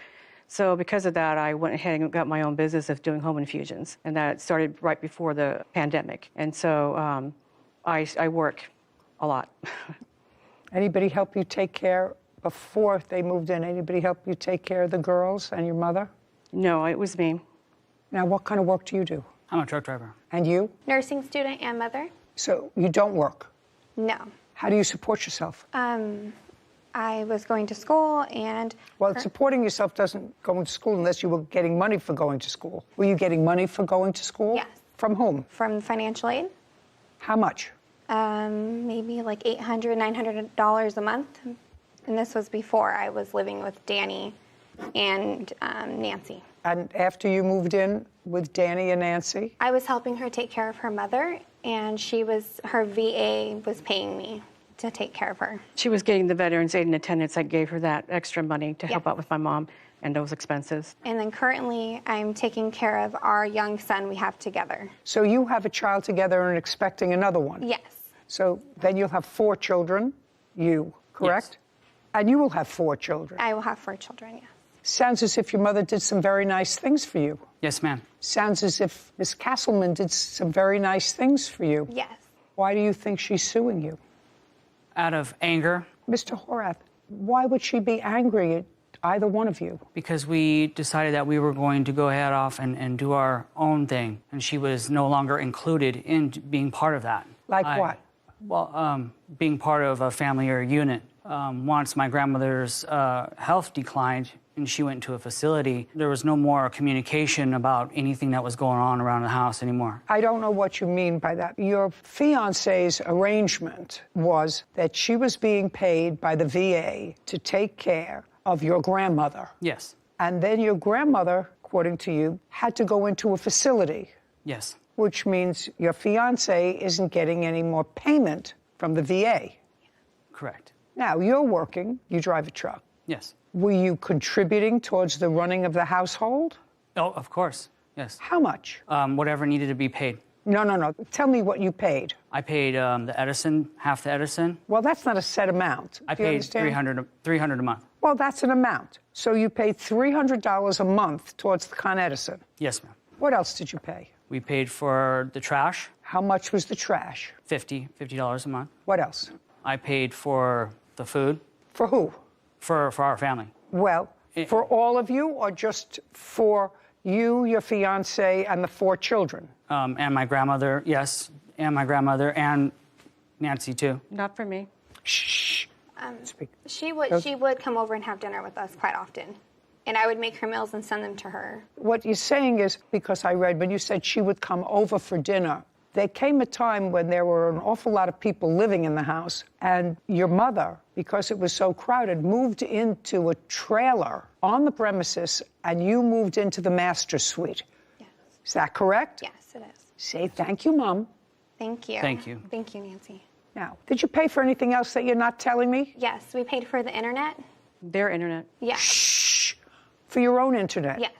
So because of that, I went ahead and got my own business of doing home infusions, and that started right before the pandemic. And so I work a lot. Anybody help you take care, before they moved in, anybody help you take care of the girls and your mother? No, it was me. Now, what kind of work do you do? I'm a truck driver. And you? Nursing student and mother. So you don't work? No. How do you support yourself? I was going to school and... Well, supporting yourself doesn't go to school unless you were getting money for going to school. Were you getting money for going to school? Yes. From whom? From financial aid. How much? Maybe like $800, $900 a month. And this was before I was living with Danny and Nancy. And after you moved in with Danny and Nancy? I was helping her take care of her mother, and her VA was paying me to take care of her. She was getting the veterans aid and attendance. I gave her that extra money to help out with my mom and those expenses. And then currently, I'm taking care of our young son we have together. So you have a child together and expecting another one? Yes. So then you'll have 4 children, correct? Yes. And you will have 4 children? I will have 4 children, yes. Sounds as if your mother did some very nice things for you. Yes, ma'am. Sounds as if Miss Kesselman did some very nice things for you. Yes. Why do you think she's suing you? Out of anger. Mr. Horath, why would she be angry at either one of you? Because we decided that we were going to go ahead off and do our own thing, and she was no longer included in being part of that. Like what? Well, being part of a family or a unit, once my grandmother's health declined and she went into a facility, there was no more communication about anything that was going on around the house anymore. I don't know what you mean by that. Your fiance's arrangement was that she was being paid by the VA to take care of your grandmother. Yes. And then your grandmother, according to you, had to go into a facility. Yes. Which means your fiance isn't getting any more payment from the VA. Correct. Now, you're working, you drive a truck. Yes. Were you contributing towards the running of the household? Oh, of course, yes. How much? Whatever needed to be paid. No. Tell me what you paid. I paid the Edison, half the Edison. Well, that's not a set amount. I Do you paid understand? $300 a month. Well, that's an amount. So you paid $300 a month towards the Con Edison. Yes, ma'am. What else did you pay? We paid for the trash. How much was the trash? $50 a month. What else? I paid for the food. For who? For our family. Well, for all of you or just for you, your fiance, and the 4 children? And my grandmother, yes. And my grandmother and Nancy, too. Not for me. Shh. Speak. She would come over and have dinner with us quite often. And I would make her meals and send them to her. What you're saying is, because I read when you said she would come over for dinner, there came a time when there were an awful lot of people living in the house, and your mother, because it was so crowded, moved into a trailer on the premises, and you moved into the master suite. Yes. Is that correct? Yes, it is. Say thank you, Mom. Thank you. Thank you. Thank you, Nancy. Now, did you pay for anything else that you're not telling me? Yes, we paid for the internet. Their internet. Yes. Shh. For your own internet? Yes.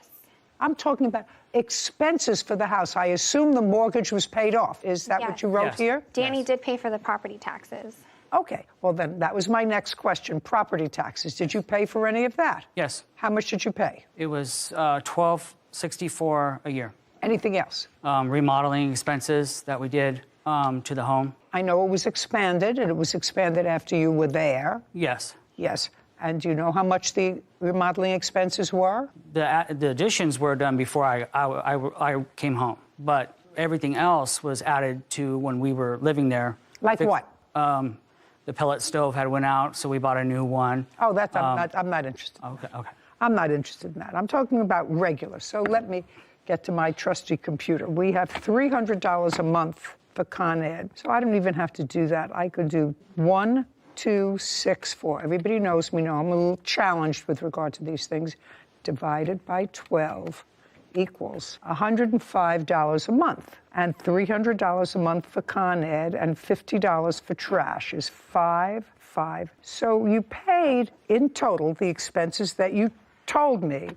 I'm talking about expenses for the house. I assume the mortgage was paid off. Is that what you wrote here? Danny did pay for the property taxes. Okay. Well, then that was my next question. Property taxes. Did you pay for any of that? Yes. How much did you pay? It was $1,264 a year. Anything else? Remodeling expenses that we did to the home. I know it was expanded, and it was expanded after you were there. Yes. Yes. And do you know how much the remodeling expenses were? The additions were done before I came home, but everything else was added to when we were living there. Like what? The pellet stove had went out, so we bought a new one. Oh, that's I'm not interested. Okay. I'm not interested in that. I'm talking about regular. So let me get to my trusty computer. We have $300 a month for Con Ed. So I don't even have to do that. I could do 1, 2, 6, 4. Everybody knows me now. I'm a little challenged with regard to these things. Divided by 12 equals $105 a month. And $300 a month for Con Ed and $50 for trash is $5. So you paid in total the expenses that you told me,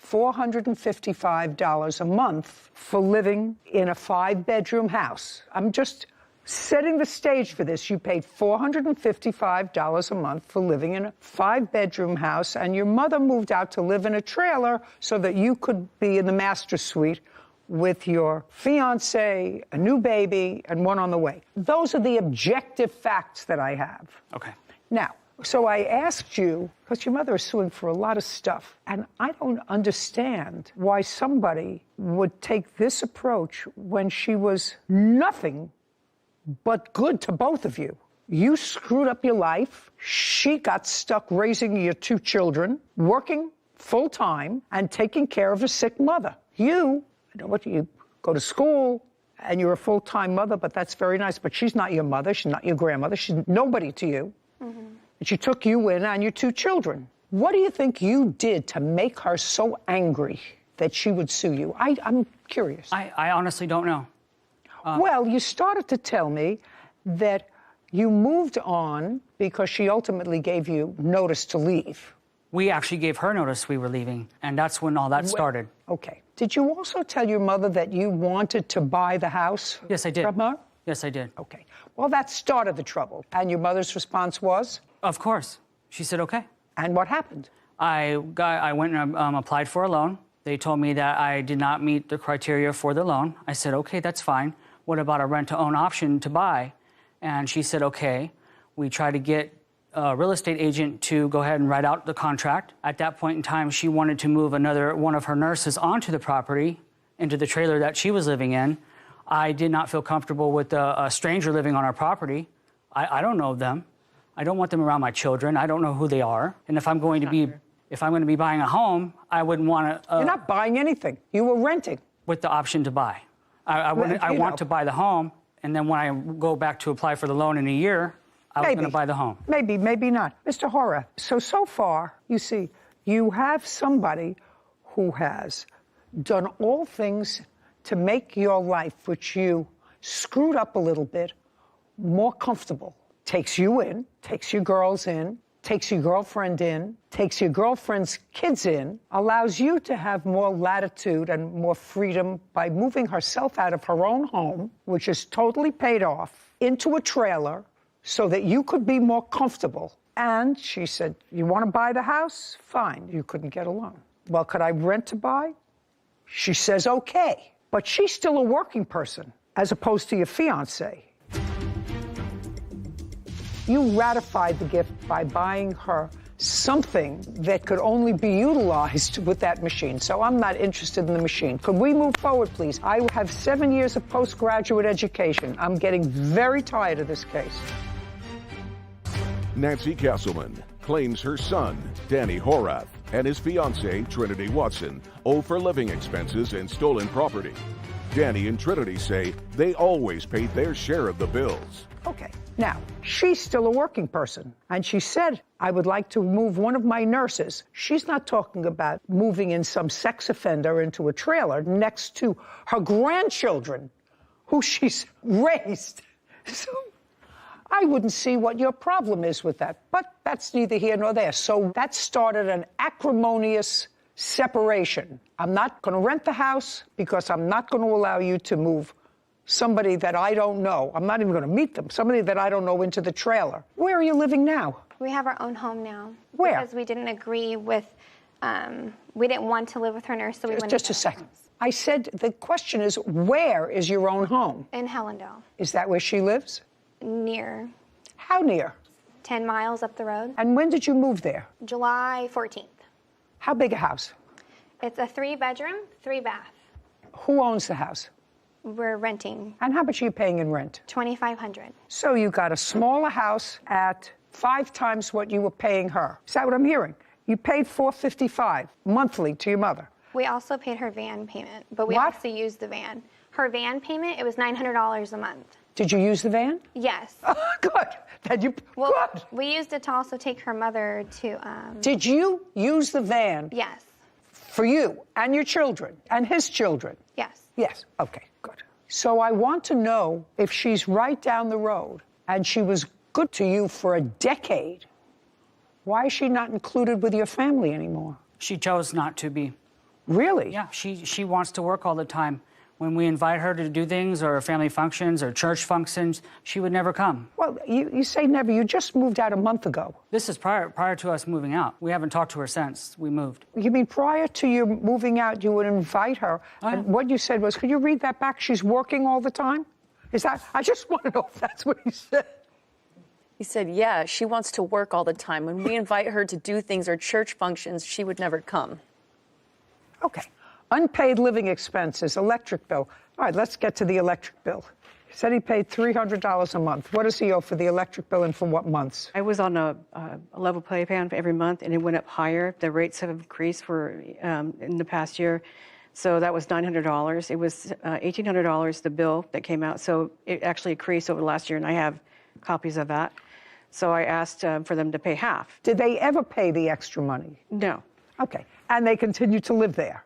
$455 a month for living in a 5-bedroom house. I'm just setting the stage for this. You paid $455 a month for living in a 5-bedroom house, and your mother moved out to live in a trailer so that you could be in the master suite with your fiance, a new baby, and one on the way. Those are the objective facts that I have. Okay. Now, so I asked you, because your mother is suing for a lot of stuff, and I don't understand why somebody would take this approach when she was nothing but good to both of you. You screwed up your life. She got stuck raising your 2 children, working full-time, and taking care of a sick mother. You go to school, and you're a full-time mother, but that's very nice. But she's not your mother. She's not your grandmother. She's nobody to you. Mm-hmm. And she took you in and your 2 children. What do you think you did to make her so angry that she would sue you? I'm curious. I honestly don't know. Well, you started to tell me that you moved on because she ultimately gave you notice to leave. We actually gave her notice we were leaving, and that's when all that started. Okay. Did you also tell your mother that you wanted to buy the house? Yes, I did. From her? Yes, I did. Okay. Well, that started the trouble. And your mother's response was? Of course. She said, okay. And what happened? I went and applied for a loan. They told me that I did not meet the criteria for the loan. I said, okay, that's fine. What about a rent-to-own option to buy? And she said, okay. We tried to get a real estate agent to go ahead and write out the contract. At that point in time, she wanted to move one of her nurses onto the property, into the trailer that she was living in. I did not feel comfortable with a stranger living on our property. I don't know them. I don't want them around my children. I don't know who they are. And if I'm going to be buying a home, I wouldn't want to. You're not buying anything. You were renting. With the option to buy. I want to buy the home, and then when I go back to apply for the loan in a year, I was going to buy the home. Maybe, maybe not. Mr. Horath, so far, you see, you have somebody who has done all things to make your life, which you screwed up a little bit, more comfortable. Takes you in, takes your girls in, takes your girlfriend in, takes your girlfriend's kids in, allows you to have more latitude and more freedom by moving herself out of her own home, which is totally paid off, into a trailer so that you could be more comfortable. And she said, you want to buy the house? Fine. You couldn't get a loan. Well, could I rent to buy? She says, okay. But she's still a working person, as opposed to your fiance. You ratified the gift by buying her something that could only be utilized with that machine. So I'm not interested in the machine. Could we move forward, please? I have 7 years of postgraduate education. I'm getting very tired of this case. Nancy Castleman claims her son, Danny Horath, and his fiancée, Trinity Watson, owe for living expenses and stolen property. Danny and Trinity say they always paid their share of the bills. Okay. Now, she's still a working person, and she said, I would like to move one of my nurses. She's not talking about moving in some sex offender into a trailer next to her grandchildren, who she's raised. So I wouldn't see what your problem is with that, but that's neither here nor there. So that started an acrimonious separation. I'm not going to rent the house because I'm not going to allow you to move somebody that I don't know. I'm not even going to meet them. Somebody that I don't know into the trailer. Where are you living now? We have our own home now. Where? Because we didn't agree with, we didn't want to live with her nurse, so we went. Just a second. I said the question is, where is your own home? In Hellendale. Is that where she lives? Near. How near? 10 miles up the road. And when did you move there? July 14th. How big a house? It's a 3-bedroom, 3-bath. Who owns the house? We're renting. And how much are you paying in rent? $2,500. So you got a smaller house at 5 times what you were paying her. Is that what I'm hearing? You paid $455 monthly to your mother. We also paid her van payment, but we What? also used the van. Her van payment, it was $900 a month. Did you use the van? Yes. Oh, good. Good. We used it to also take her mother to. Did you use the van? Yes. For you and your children and his children? Yes. Yes. Okay, good. So I want to know if she's right down the road and she was good to you for a decade, why is she not included with your family anymore? She chose not to be. Really? Yeah, she wants to work all the time. When we invite her to do things or family functions or church functions, she would never come. Well, you say never. You just moved out a month ago. This is prior to us moving out. We haven't talked to her since we moved. You mean prior to you moving out, you would invite her? And what you said was, could you read that back? She's working all the time? Is that? I just want to know if that's what he said. He said, yeah, she wants to work all the time. When we invite her to do things or church functions, she would never come. Okay. Unpaid living expenses, electric bill. All right, let's get to the electric bill. He said he paid $300 a month. What does he owe for the electric bill and for what months? I was on a level pay plan for every month, and it went up higher. The rates have increased in the past year. So that was $900. It was $1,800, the bill that came out. So it actually increased over the last year, and I have copies of that. So I asked for them to pay half. Did they ever pay the extra money? No. Okay. And they continue to live there?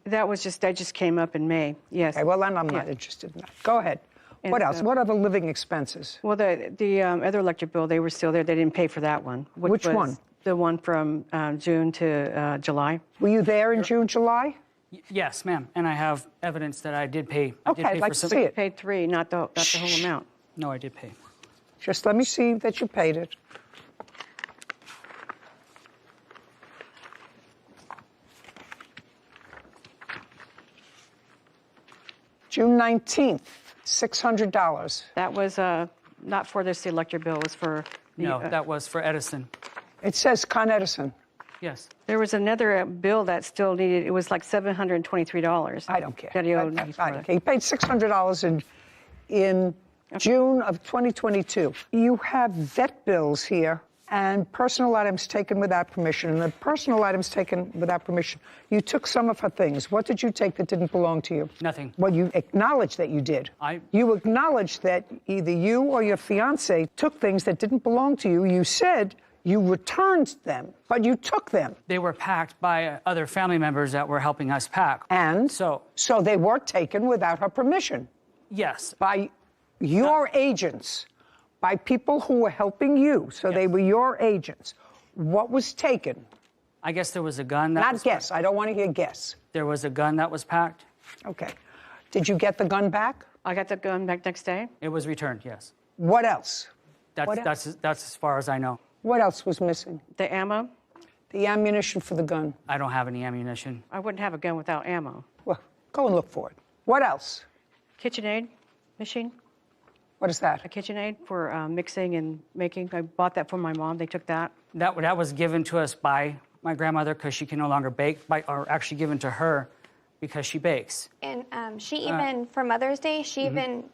That just came up in May, yes. Okay, well, then I'm not interested in that. Go ahead. And what else? What other living expenses? Well, the other electric bill, they were still there. They didn't pay for that one. Which one? The one from June to July. Were you there in June, July? Yes, ma'am. And I have evidence that I did pay. Okay, I'd like to see it. Paid $3, not the whole amount. No, I did pay. Just let me see that you paid it. June 19th, $600. That was not for this electric bill. It was for... No, that was for Edison. It says Con Edison. Yes. There was another bill that still needed, it was like $723. I don't care. That he owed I don't care. He paid $600 in June of 2022. You have vet bills here and personal items taken without permission. And the personal items taken without permission, you took some of her things. What did you take that didn't belong to you? Nothing. Well, you acknowledged that you did. You acknowledged that either you or your fiance took things that didn't belong to you. You said you returned them, but you took them. They were packed by other family members that were helping us pack. And? So they were taken without her permission? Yes. By your agents, by people who were helping you, so they were your agents. What was taken? I guess there was a gun that Not guess, I don't want to hear guess. There was a gun that was packed. Okay. Did you get the gun back? I got the gun back next day. It was returned, yes. What else? That's as far as I know. What else was missing? The ammo. The ammunition for the gun. I don't have any ammunition. I wouldn't have a gun without ammo. Well, go and look for it. What else? KitchenAid machine. What is that? A KitchenAid for mixing and making. I bought that for my mom. They took that. That was given to us by my grandmother because she can no longer bake, or actually given to her because she bakes. And she even, for Mother's Day,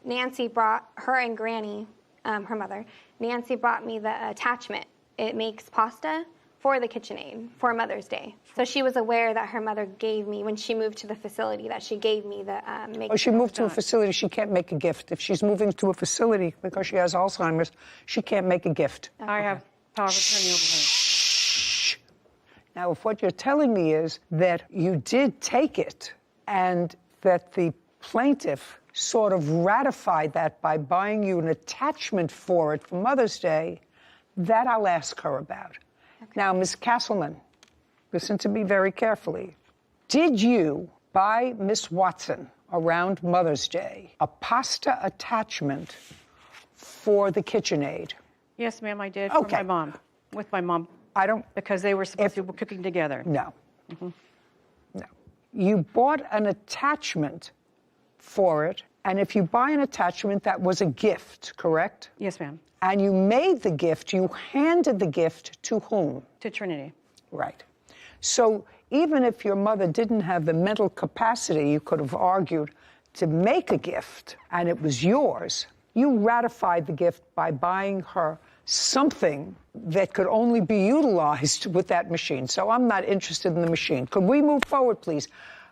Nancy brought her and Granny, her mother, Nancy brought me the attachment. It makes pasta for the KitchenAid for Mother's Day. So she was aware that her mother gave me, when she moved to the facility, that she gave me the Oh, she moved to a facility, she can't make a gift. If she's moving to a facility because she has Alzheimer's, she can't make a gift. I have power of attorney over her. Shh. Now, if what you're telling me is that you did take it and that the plaintiff sort of ratified that by buying you an attachment for it for Mother's Day, that I'll ask her about. Okay. Now, Ms. Castleman, listen to me very carefully. Did you buy Miss Watson around Mother's Day a pasta attachment for the KitchenAid? Yes, ma'am, I did. For my mom. With my mom. I don't... Because they were supposed to be cooking together. No. No. You bought an attachment for it, and if you buy an attachment, that was a gift, correct? Yes, ma'am. And you made the gift, you handed the gift to whom? To Trinity. Right. So even if your mother didn't have the mental capacity, you could have argued, to make a gift, and it was yours, you ratified the gift by buying her something that could only be utilized with that machine. So I'm not interested in the machine. Could we move forward, please?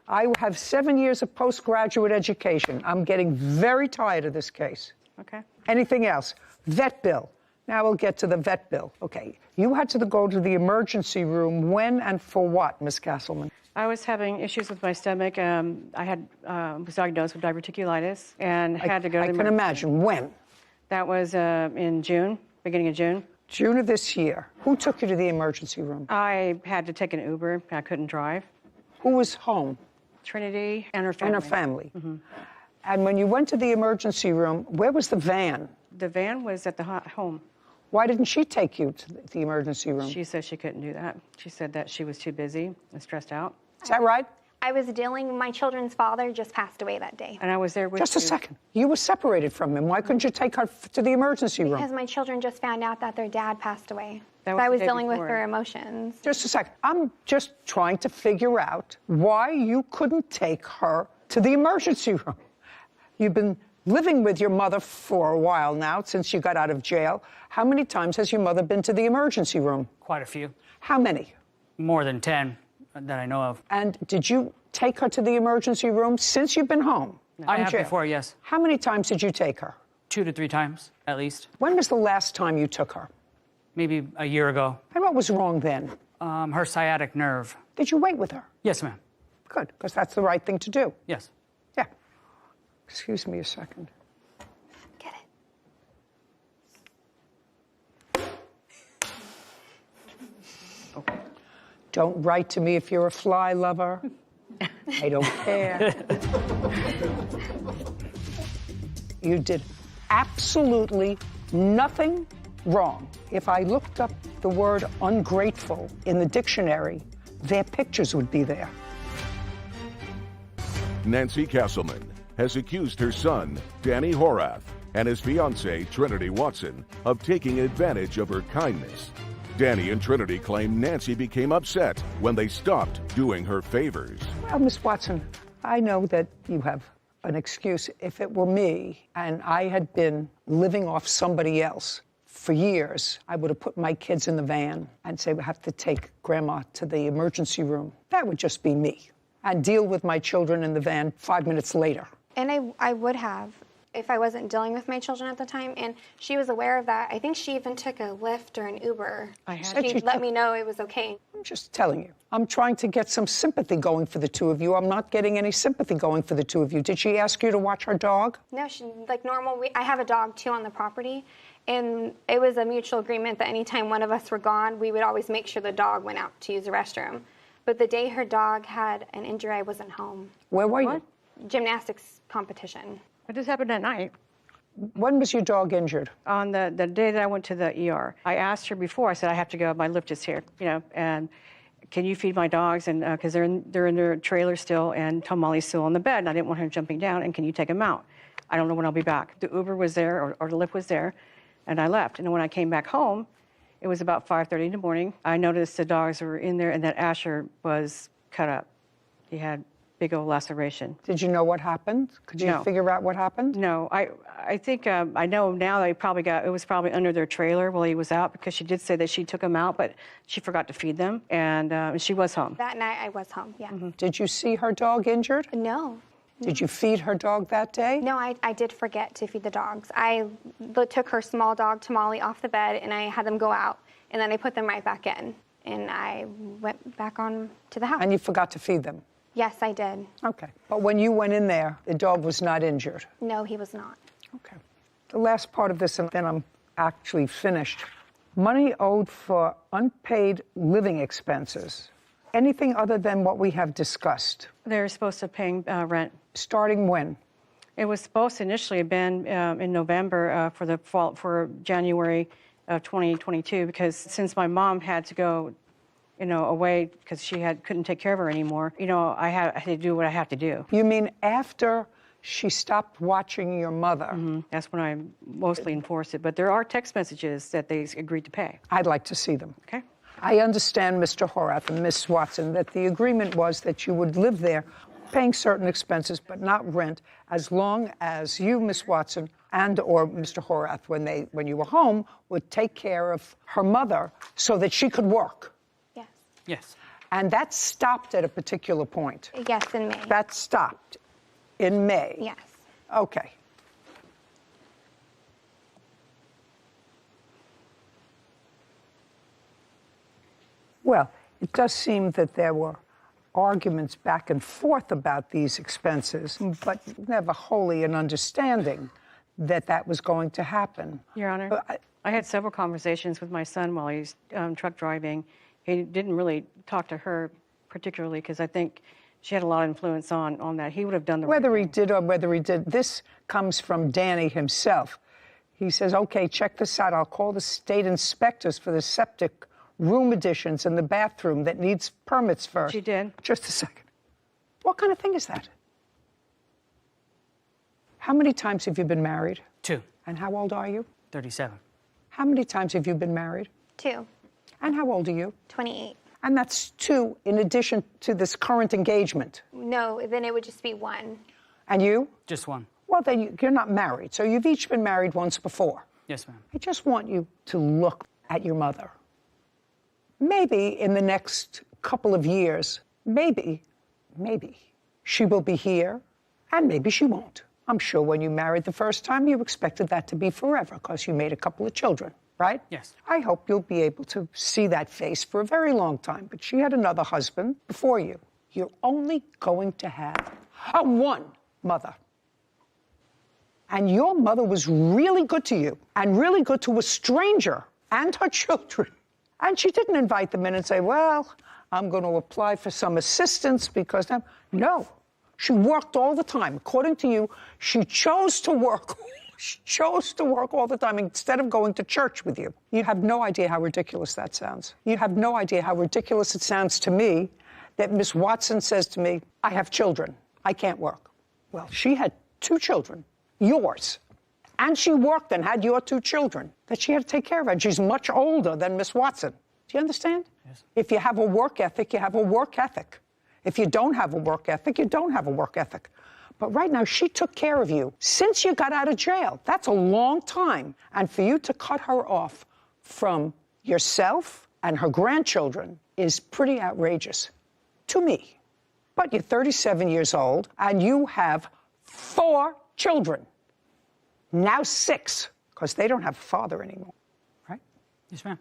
I have 7 years of postgraduate education. I'm getting very tired of this case. Okay. Anything else? Vet bill. Now we'll get to the vet bill. Okay. You had to go to the emergency room when and for what, Ms. Castleman? I was having issues with my stomach. I was diagnosed with diverticulitis and had to go to the emergency. I can imagine. When? That was in June, beginning of June. June of this year. Who took you to the emergency room? I had to take an Uber. I couldn't drive. Who was home? Trinity and her family. And her family. Mm-hmm. And when you went to the emergency room, where was the van? The van was at the home. Why didn't she take you to the emergency room? She said she couldn't do that. She said that she was too busy and stressed out. Is that right? I was dealing, my children's father just passed away that day. And I was there with Just a second. You were separated from him. Why couldn't you take her to the emergency room? Because my children just found out that their dad passed away. So I was dealing with their emotions. Just a second. I'm just trying to figure out why you couldn't take her to the emergency room. You've been living with your mother for a while now, since you got out of jail. How many times has your mother been to the emergency room? Quite a few. How many? More than 10 that I know of. And did you take her to the emergency room since you've been home? I have before, yes. How many times did you take her? 2 to 3 times, at least. When was the last time you took her? Maybe a year ago. And what was wrong then? Her sciatic nerve. Did you wait with her? Yes, ma'am. Good, because that's the right thing to do. Yes. Yeah. Excuse me a second. Get it. Okay. Don't write to me if you're a fly lover. I don't care. You did absolutely nothing wrong. If I looked up the word ungrateful in the dictionary, their pictures would be there. Nancy Castleman has accused her son, Danny Horath, and his fiancée, Trinity Watson, of taking advantage of her kindness. Danny and Trinity claim Nancy became upset when they stopped doing her favors. Well, Miss Watson, I know that you have an excuse. If it were me and I had been living off somebody else for years, I would have put my kids in the van and say, we have to take Grandma to the emergency room. That would just be me. And deal with my children in the van 5 minutes later. And I would have if I wasn't dealing with my children at the time, and she was aware of that. I think she even took a Lyft or an Uber. She let me know it was okay. I'm just telling you. I'm trying to get some sympathy going for the two of you. I'm not getting any sympathy going for the two of you. Did she ask you to watch her dog? No, she, like normal, I have a dog too on the property, and it was a mutual agreement that anytime one of us were gone, we would always make sure the dog went out to use the restroom. But the day her dog had an injury, I wasn't home. Where were you? Gymnastics competition. It just happened at night. When was your dog injured? On the day that I went to the ER. I asked her before, I said, I have to go, my lift is here, and can you feed my dogs? And because they're in their trailer still, and Molly's still on the bed, and I didn't want her jumping down, and can you take them out? I don't know when I'll be back. The Uber was there, or the Lyft was there, and I left. And when I came back home, it was about 5:30 in the morning. I noticed the dogs were in there, and that Asher was cut up. He had big old laceration. Did you know what happened? Could you figure out what happened? No, I think I know now that it was probably under their trailer while he was out, because she did say that she took him out, but she forgot to feed them, and she was home. That night I was home, yeah. Mm-hmm. Did you see her dog injured? No. Did you feed her dog that day? No, I did forget to feed the dogs. I took her small dog, Tamale, off the bed, and I had them go out, and then I put them right back in, and I went back on to the house. And you forgot to feed them? Yes, I did. Okay. But when you went in there, the dog was not injured? No, he was not. Okay. The last part of this, and then I'm actually finished. Money owed for unpaid living expenses. Anything other than what we have discussed? They're supposed to pay rent. Starting when? It was supposed to initially have been in November for January of 2022, because since my mom had to go away because she couldn't take care of her anymore, I had to do what I have to do. You mean after she stopped watching your mother? Mm-hmm. That's when I mostly enforced it. But there are text messages that they agreed to pay. I'd like to see them. Okay. I understand, Mr. Horath and Miss Watson, that the agreement was that you would live there paying certain expenses but not rent, as long as you, Miss Watson, and or Mr. Horath, when you were home, would take care of her mother so that she could work. Yes. And that stopped at a particular point. Yes, in May. That stopped in May. Yes. Okay. Well, it does seem that there were arguments back and forth about these expenses, but never wholly an understanding that that was going to happen. Your Honor, I had several conversations with my son while he was truck driving. He didn't really talk to her particularly because I think she had a lot of influence on that. He would have done the Whether he did or whether he did, this comes from Danny himself. He says, okay, check this out. I'll call the state inspectors for the septic room additions in the bathroom that needs permits first. She did. Just a second. What kind of thing is that? How many times have you been married? 2. And how old are you? 37. How many times have you been married? 2. And how old are you? 28. And that's 2 in addition to this current engagement. No, then it would just be 1. And you? Just 1. Well, then you're not married, so you've each been married once before. Yes, ma'am. I just want you to look at your mother. Maybe in the next couple of years, maybe, she will be here, and maybe she won't. I'm sure when you married the first time, you expected that to be forever because you made a couple of children, right? Yes. I hope you'll be able to see that face for a very long time, but she had another husband before you. You're only going to have one mother. And your mother was really good to you and really good to a stranger and her children. And she didn't invite them in and say, well, I'm going to apply for some assistance because now, no. She worked all the time. According to you, she chose to work. She chose to work all the time instead of going to church with you. You have no idea how ridiculous that sounds. You have no idea how ridiculous it sounds to me that Miss Watson says to me, I have children. I can't work. Well, she had 2 children, yours. And she worked and had your 2 children that she had to take care of. And she's much older than Miss Watson. Do you understand? Yes. If you have a work ethic, you have a work ethic. If you don't have a work ethic, you don't have a work ethic. But right now, she took care of you since you got out of jail. That's a long time. And for you to cut her off from yourself and her grandchildren is pretty outrageous to me. But you're 37 years old, and you have 4 children. Now 6, because they don't have a father anymore, right? Yes, ma'am.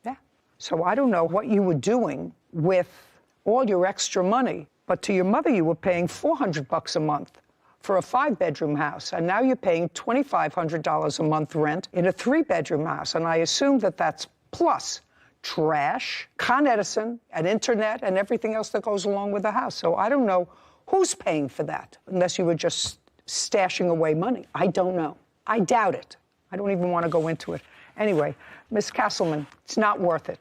Yeah. So I don't know what you were doing with all your extra money, but to your mother you were paying $400 a month for a 5-bedroom house, and now you're paying $2,500 a month rent in a 3-bedroom house, and I assume that that's plus trash, Con Edison, and internet, and everything else that goes along with the house. So I don't know who's paying for that, unless you were just stashing away money. I don't know. I doubt it. I don't even want to go into it. Anyway, Ms. Castleman, it's not worth it.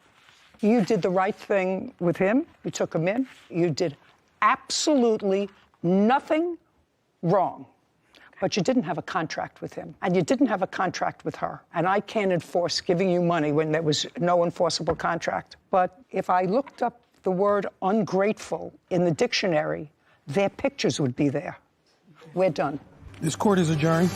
You did the right thing with him. You took him in. You did absolutely nothing wrong. But you didn't have a contract with him, and you didn't have a contract with her. And I can't enforce giving you money when there was no enforceable contract. But if I looked up the word ungrateful in the dictionary, their pictures would be there. We're done. This court is adjourned.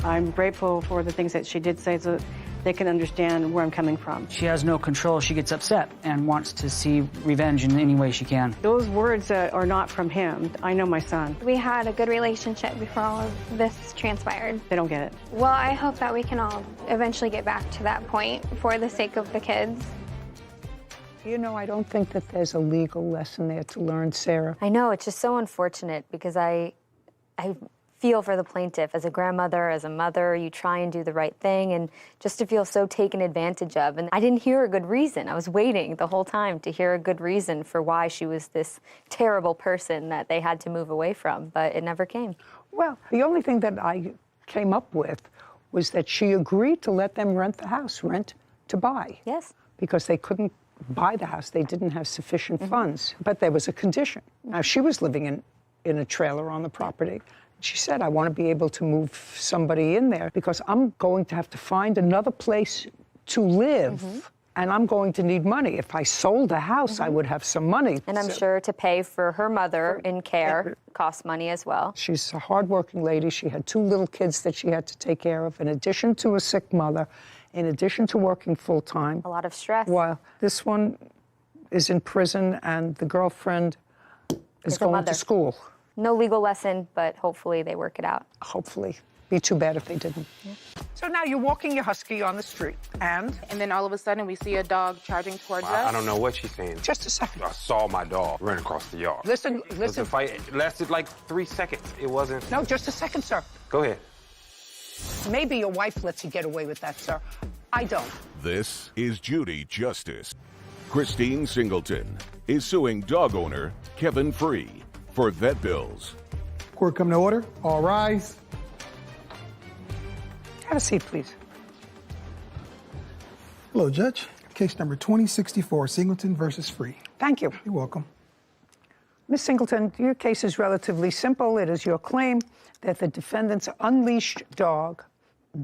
I'm grateful for the things that she did say so they can understand where I'm coming from. She has no control. She gets upset and wants to see revenge in any way she can. Those words are not from him. I know my son. We had a good relationship before all of this transpired. They don't get it. Well, I hope that we can all eventually get back to that point for the sake of the kids. You know, I don't think that there's a legal lesson there to learn, Sarah. I know, it's just so unfortunate because I feel for the plaintiff. As a grandmother, as a mother, you try and do the right thing, and just to feel so taken advantage of. And I didn't hear a good reason. I was waiting the whole time to hear a good reason for why she was this terrible person that they had to move away from, but it never came. Well, the only thing that I came up with was that she agreed to let them rent the house, rent to buy. Yes. Because they couldn't buy the house. They didn't have sufficient funds. But there was a condition. Now, she was living in a trailer on the property. She said, I want to be able to move somebody in there because I'm going to have to find another place to live, and I'm going to need money. If I sold the house, I would have some money. And I'm sure to pay for her mother in care costs money as well. She's a hardworking lady. She had 2 little kids that she had to take care of, in addition to a sick mother, in addition to working full-time. A lot of stress. While this one is in prison, and the girlfriend is going to school. No legal lesson, but hopefully they work it out. Hopefully. Be too bad if they didn't. Yeah. So now you're walking your husky on the street, and then all of a sudden we see a dog charging towards us. I don't know what she's saying. Just a second. I saw my dog run across the yard. Listen. The fight lasted like 3 seconds. It wasn't... No, just a second, sir. Go ahead. Maybe your wife lets you get away with that, sir. I don't. This is Judy Justice. Christine Singleton is suing dog owner Kevin Free for vet bills. Court come to order. All rise. Have a seat, please. Hello, Judge. Case number 2064, Singleton versus Free. Thank you. You're welcome. Ms. Singleton, your case is relatively simple. It is your claim that the defendant's unleashed dog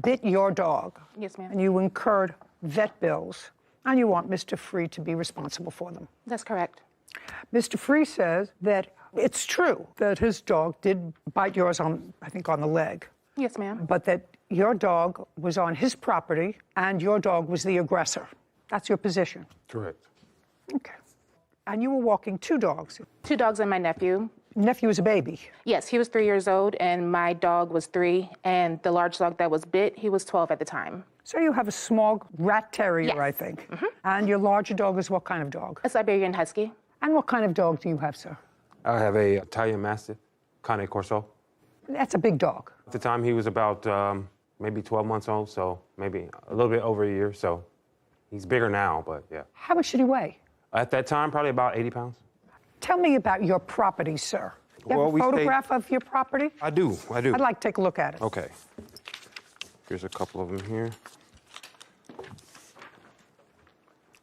bit your dog. Yes, ma'am. And you incurred vet bills, and you want Mr. Free to be responsible for them. That's correct. Mr. Free says that it's true that his dog did bite yours on, I think, on the leg. Yes, ma'am. But that your dog was on his property and your dog was the aggressor. That's your position. Correct. Okay. And you were walking 2 dogs. 2 dogs and my nephew. Nephew was a baby. Yes, he was 3 years old, and my dog was 3, and the large dog that was bit, he was 12 at the time. So you have a small rat terrier, Yes. I think. And your larger dog is what kind of dog? A Siberian Husky. And what kind of dog do you have, sir? I have a Italian Mastiff, Cane Corso. That's a big dog. At the time, he was about maybe 12 months old, so maybe a little bit over a year. So he's bigger now, but yeah. How much did he weigh? At that time, probably about 80 pounds. Tell me about your property, sir. You have a photograph of your property? I do. I'd like to take a look at it. Okay. Here's a couple of them here.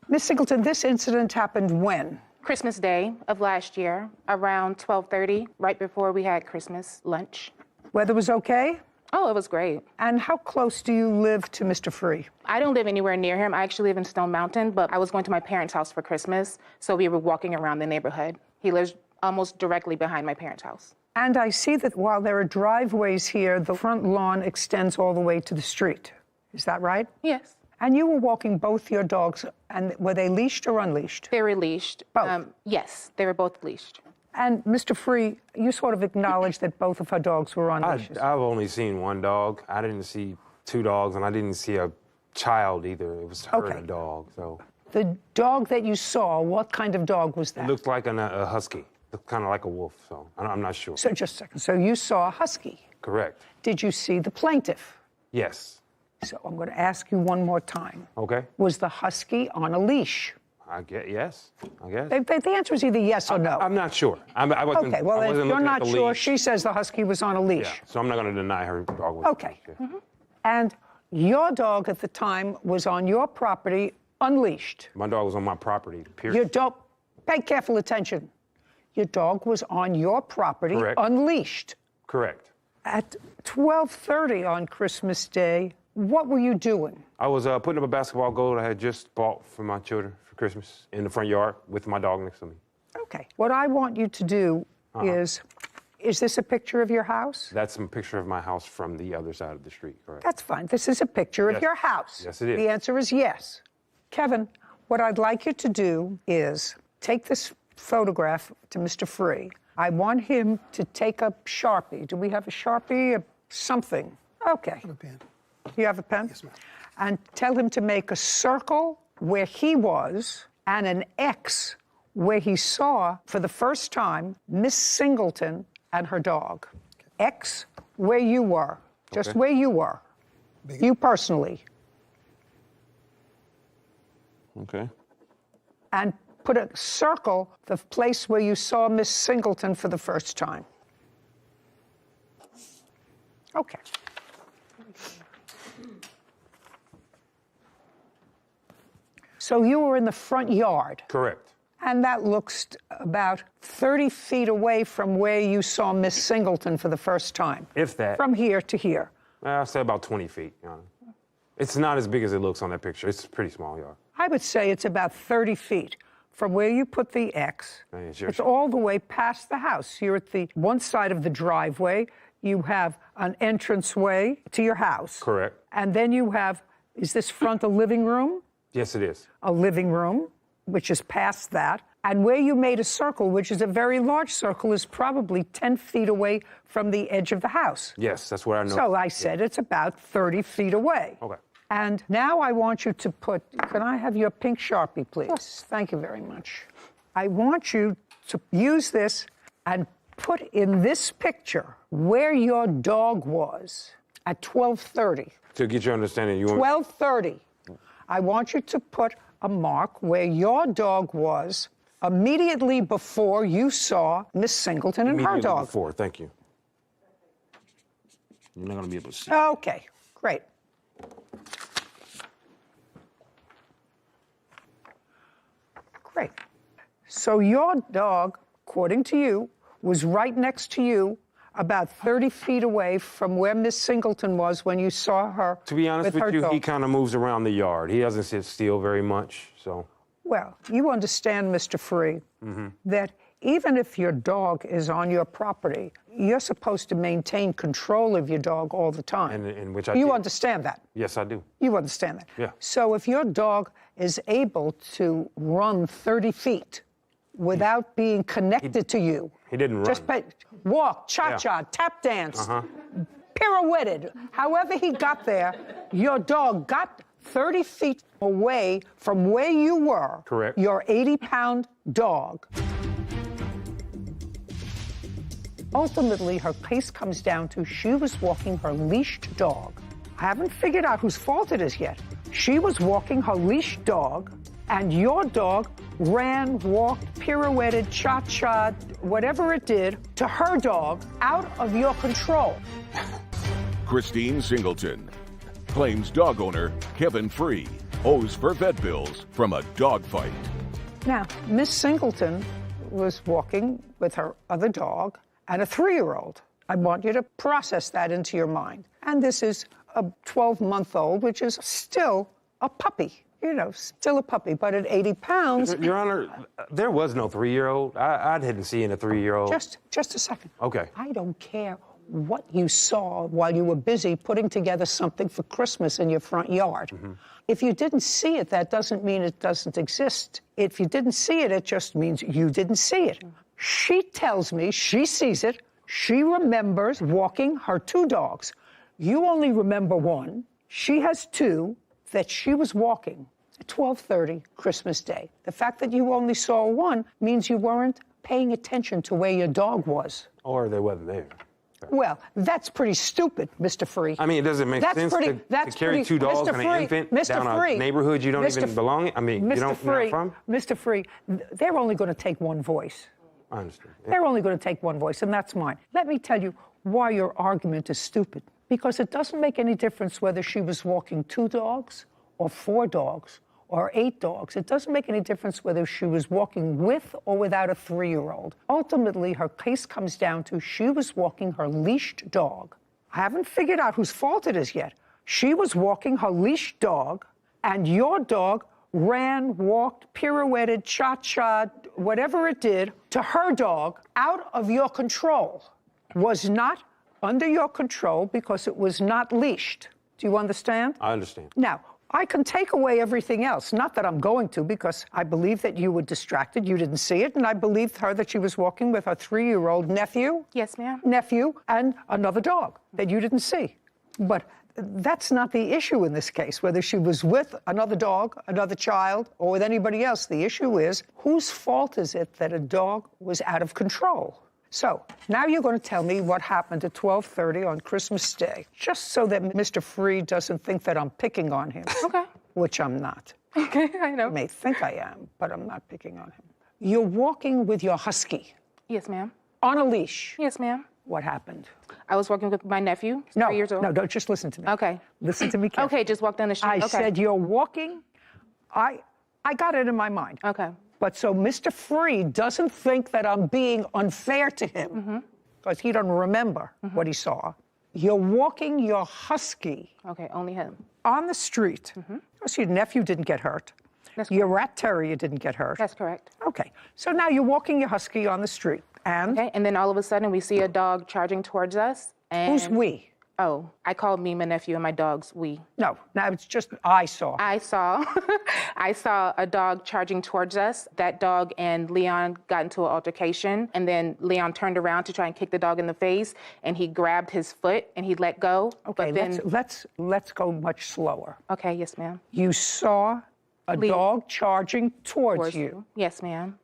Miss Singleton, this incident happened when? Christmas Day of last year, around 12:30, right before we had Christmas lunch. Weather was okay? Oh, it was great. And how close do you live to Mr. Free? I don't live anywhere near him. I actually live in Stone Mountain, but I was going to my parents' house for Christmas, so we were walking around the neighborhood. He lives almost directly behind my parents' house. And I see that while there are driveways here, the front lawn extends all the way to the street. Is that right? Yes. And you were walking both your dogs, and were they leashed or unleashed? They were leashed. Both? Yes, they were both leashed. And Mr. Free, you sort of acknowledged that both of her dogs were on leashes. I've only seen one dog. I didn't see two dogs, and I didn't see a child either. It was her and a dog. So The dog that you saw, what kind of dog was that? it looked like a husky. Looked kind of like a wolf. So I'm not sure. So just a second. So you saw a husky. Correct. Did you see the plaintiff? Yes. So I'm going to ask you one more time. Okay. Was the husky on a leash? I guess yes. I guess. The answer is either yes or no. I'm not sure. I wasn't. Okay, well, I if wasn't you're looking at not the sure, leash. she says the husky was on a leash. Yeah. So I'm not going to deny her dog was. Okay. And your dog at the time was on your property unleashed. My dog was on my property. Period. Your dog, pay careful attention. Your dog was on your property Correct. unleashed. Correct. At 12:30 on Christmas Day, what were you doing? I was putting up a basketball goal I had just bought for my children for Christmas in the front yard with my dog next to me. Okay. What I want you to do is this a picture of your house? That's a picture of my house from the other side of the street, correct? That's fine. This is a picture of Yes. your house. Yes, it is. The answer is yes. Kevin, what I'd like you to do is take this photograph to Mr. Free. I want him to take a Sharpie. Do we have a Sharpie? Something. Okay. I have a pen. You have a pen? Yes, ma'am. And tell him to make a circle where he was and an X where he saw for the first time Miss Singleton and her dog. X where you were. Just Okay. where you were. You personally. Okay. And put a circle the place where you saw Miss Singleton for the first time. Okay. So you were in the front yard. Correct. And that looks about 30 feet away from where you saw Miss Singleton for the first time. If that. From here to here. I'll say about 20 feet. You know. It's not as big as it looks on that picture. It's a pretty small yard. I would say it's about 30 feet from where you put the X. Sure. It's all the way past the house. You're at the one side of the driveway. You have an entranceway to your house. Correct. And then you have, is this front a living room? Yes, it is. A living room, which is past that. And where you made a circle, which is a very large circle, is probably 10 feet away from the edge of the house. Yes, that's what I know. So I said it's about 30 feet away. Okay. And now I want you to put, can I have your pink Sharpie, please? Thank you very much. I want you to use this and put in this picture where your dog was at 12:30. To get your understanding, you want 12:30. I want you to put a mark where your dog was immediately before you saw Miss Singleton and her immediately dog. before. Thank you. You're not going to be able to see. Okay, great. Great. So your dog, according to you, was right next to you, about 30 feet away from where Miss Singleton was when you saw her. To be honest with her you, dog. he kind of moves around the yard. He doesn't sit still very much, so. Well, you understand, Mr. Free, that even if your dog is on your property, you're supposed to maintain control of your dog all the time. And which I You did. understand that? Yes, I do. You understand that? Yeah. So if your dog is able to run 30 feet without being connected to you, He didn't run. just walk, cha-cha, tap dance, pirouetted, however he got there, your dog got 30 feet away from where you were. Correct. Your 80-pound dog. Ultimately, her case comes down to she was walking her leashed dog. I haven't figured out whose fault it is yet. She was walking her leashed dog, and your dog ran, walked, pirouetted, cha-cha, whatever it did, to her dog out of your control. Christine Singleton claims dog owner Kevin Free owes for vet bills from a dog fight. Now, Miss Singleton was walking with her other dog and a 3-year-old. I want you to process that into your mind. And this is a 12-month-old, which is still a puppy. You know, still a puppy, but at 80 pounds... Your Honor, there was no 3-year-old. I didn't see a 3-year-old. Just a second. Okay. I don't care what you saw while you were busy putting together something for Christmas in your front yard. If you didn't see it, that doesn't mean it doesn't exist. If you didn't see it, it just means you didn't see it. She tells me she sees it. She remembers walking her 2 dogs. You only remember 1. She has 2 that she was walking at 12:30 Christmas Day. The fact that you only saw 1 means you weren't paying attention to where your dog was. Or they wasn't there. Well, that's pretty stupid, Mr. Free. I mean, it doesn't make sense to carry 2 dogs and an infant down a neighborhood you don't even belong in. I mean, you don't know from. Mr. Free, they're only going to take 1 voice. I understand. Yeah. They're only going to take 1 voice, and that's mine. Let me tell you why your argument is stupid. Because it doesn't make any difference whether she was walking 2 dogs or 4 dogs or 8 dogs. It doesn't make any difference whether she was walking with or without a 3-year-old. Ultimately, her case comes down to she was walking her leashed dog. I haven't figured out whose fault it is yet. She was walking her leashed dog, and your dog ran, walked, pirouetted, cha-cha, whatever it did, to her dog out of your control. Was not under your control because it was not leashed. Do you understand? I understand. Now, I can take away everything else. Not that I'm going to, because I believe that you were distracted, you didn't see it, and I believed her that she was walking with her 3-year-old nephew. Yes, ma'am. Nephew and another dog that you didn't see. But that's not the issue in this case, whether she was with another dog, another child, or with anybody else. The issue is, whose fault is it that a dog was out of control? So, now you're going to tell me what happened at 12:30 on Christmas Day, just so that Mr. Free doesn't think that I'm picking on him. Okay. Which I'm not. Okay, I know. You may think I am, but I'm not picking on him. You're walking with your husky. Yes, ma'am. On a leash. Yes, ma'am. What happened? I was walking with my nephew, 3 years old. No, don't just listen to me. Okay. Listen to me carefully. Okay, just walk down the street. I said you're walking. I got it in my mind. Okay. But so Mr. Free doesn't think that I'm being unfair to him, because he doesn't remember what he saw. You're walking your husky. Okay, only him. On the street. So your nephew didn't get hurt. That's your rat terrier didn't get hurt. That's correct. Okay. So now you're walking your husky on the street. And? Okay, and then all of a sudden we see a dog charging towards us. And who's we? Oh, I called me, my nephew, and my dogs we. No, now it's just I saw. I saw a dog charging towards us. That dog and Leon got into an altercation, and then Leon turned around to try and kick the dog in the face, and he grabbed his foot and he let go. Okay, but then, let's go much slower. Okay, yes, ma'am. You saw a dog charging towards you. Yes, ma'am.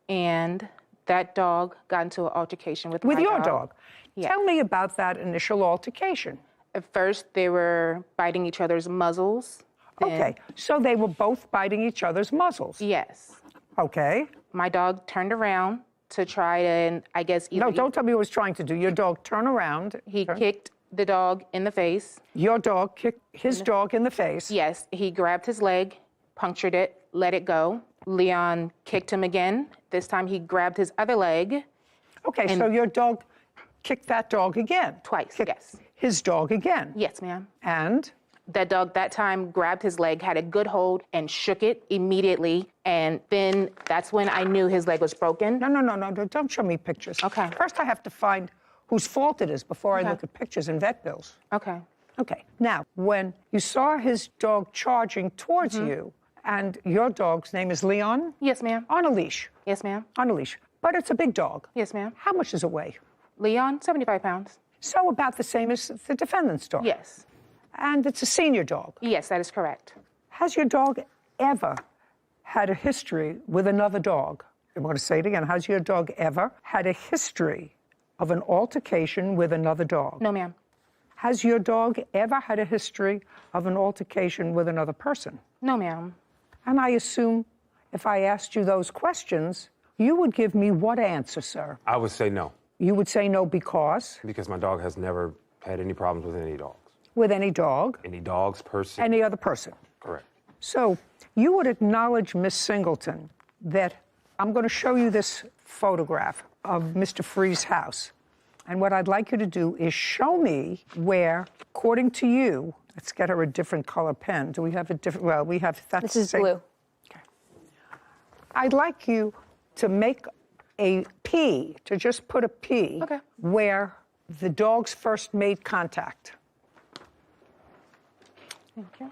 And that dog got into an altercation with my your dog. Yeah. Tell me about that initial altercation. At first, they were biting each other's muzzles. Okay, so they were both biting each other's muzzles. Yes. Okay. My dog turned around to try and, I guess... No, don't tell me what he was trying to do. Your dog turned around. He kicked the dog in the face. Your dog kicked his dog in the face? Yes. He grabbed his leg, punctured it, let it go. Leon kicked him again. This time he grabbed his other leg. Okay, so your dog kicked that dog again? Twice, yes. His dog again? Yes, ma'am. And? That dog that time grabbed his leg, had a good hold, and shook it immediately. And then that's when I knew his leg was broken. No. Don't show me pictures. Okay. First, I have to find whose fault it is before I look at pictures and vet bills. Okay. Okay. Now, when you saw his dog charging towards you, and your dog's name is Leon? Yes, ma'am. On a leash? Yes, ma'am. On a leash. But it's a big dog. Yes, ma'am. How much does it weigh? Leon, 75 pounds. So about the same as the defendant's dog? Yes. And it's a senior dog? Yes, that is correct. Has your dog ever had a history with another dog? I'm going to say it again. Has your dog ever had a history of an altercation with another dog? No, ma'am. Has your dog ever had a history of an altercation with another person? No, ma'am. And I assume if I asked you those questions, you would give me what answer, sir? I would say no. You would say no because? Because my dog has never had any problems with any dogs. With any dog? Any dogs, person. Any other person? Correct. So you would acknowledge, Miss Singleton, that I'm going to show you this photograph of Mr. Free's house. And what I'd like you to do is show me where, according to you, let's get her a different color pen. Do we have a different, well, we have, that's This is blue. Okay. I'd like you to make a P, to just put a P where the dogs first made contact. Thank you.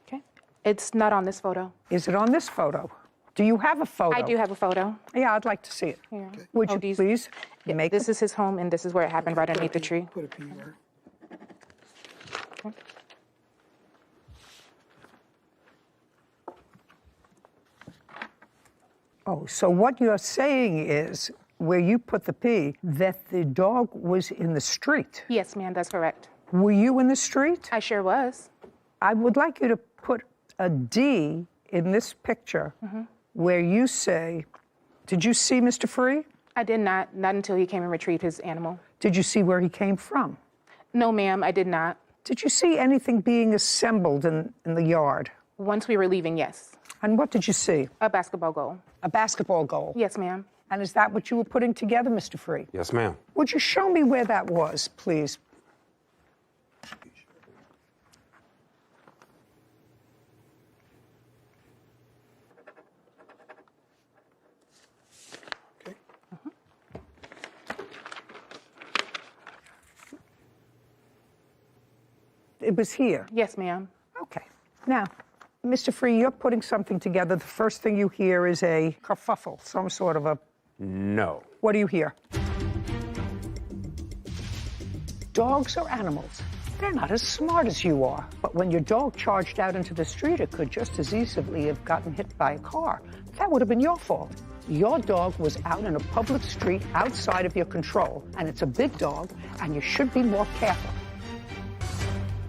Okay. It's not on this photo. Is it on this photo? Do you have a photo? I do have a photo. Yeah, I'd like to see it. Here. Would you please make This is his home, and this is where it happened, right underneath the tree. Put a P there. Oh, so what you're saying is, where you put the P, that the dog was in the street. Yes, ma'am, that's correct. Were you in the street? I sure was. I would like you to put a D in this picture where you say, did you see Mr. Free? I did not until he came and retrieved his animal. Did you see where he came from? No, ma'am, I did not. Did you see anything being assembled in the yard? Once we were leaving, yes. And what did you see? A basketball goal. A basketball goal? Yes, ma'am. And is that what you were putting together, Mr. Free? Yes, ma'am. Would you show me where that was, please? It was here. Yes, ma'am. Okay. Now, Mr. Free, you're putting something together. The first thing you hear is a kerfuffle, some sort of a... No. What do you hear? Dogs are animals. They're not as smart as you are. But when your dog charged out into the street, it could just as easily have gotten hit by a car. That would have been your fault. Your dog was out in a public street outside of your control, and it's a big dog, and you should be more careful.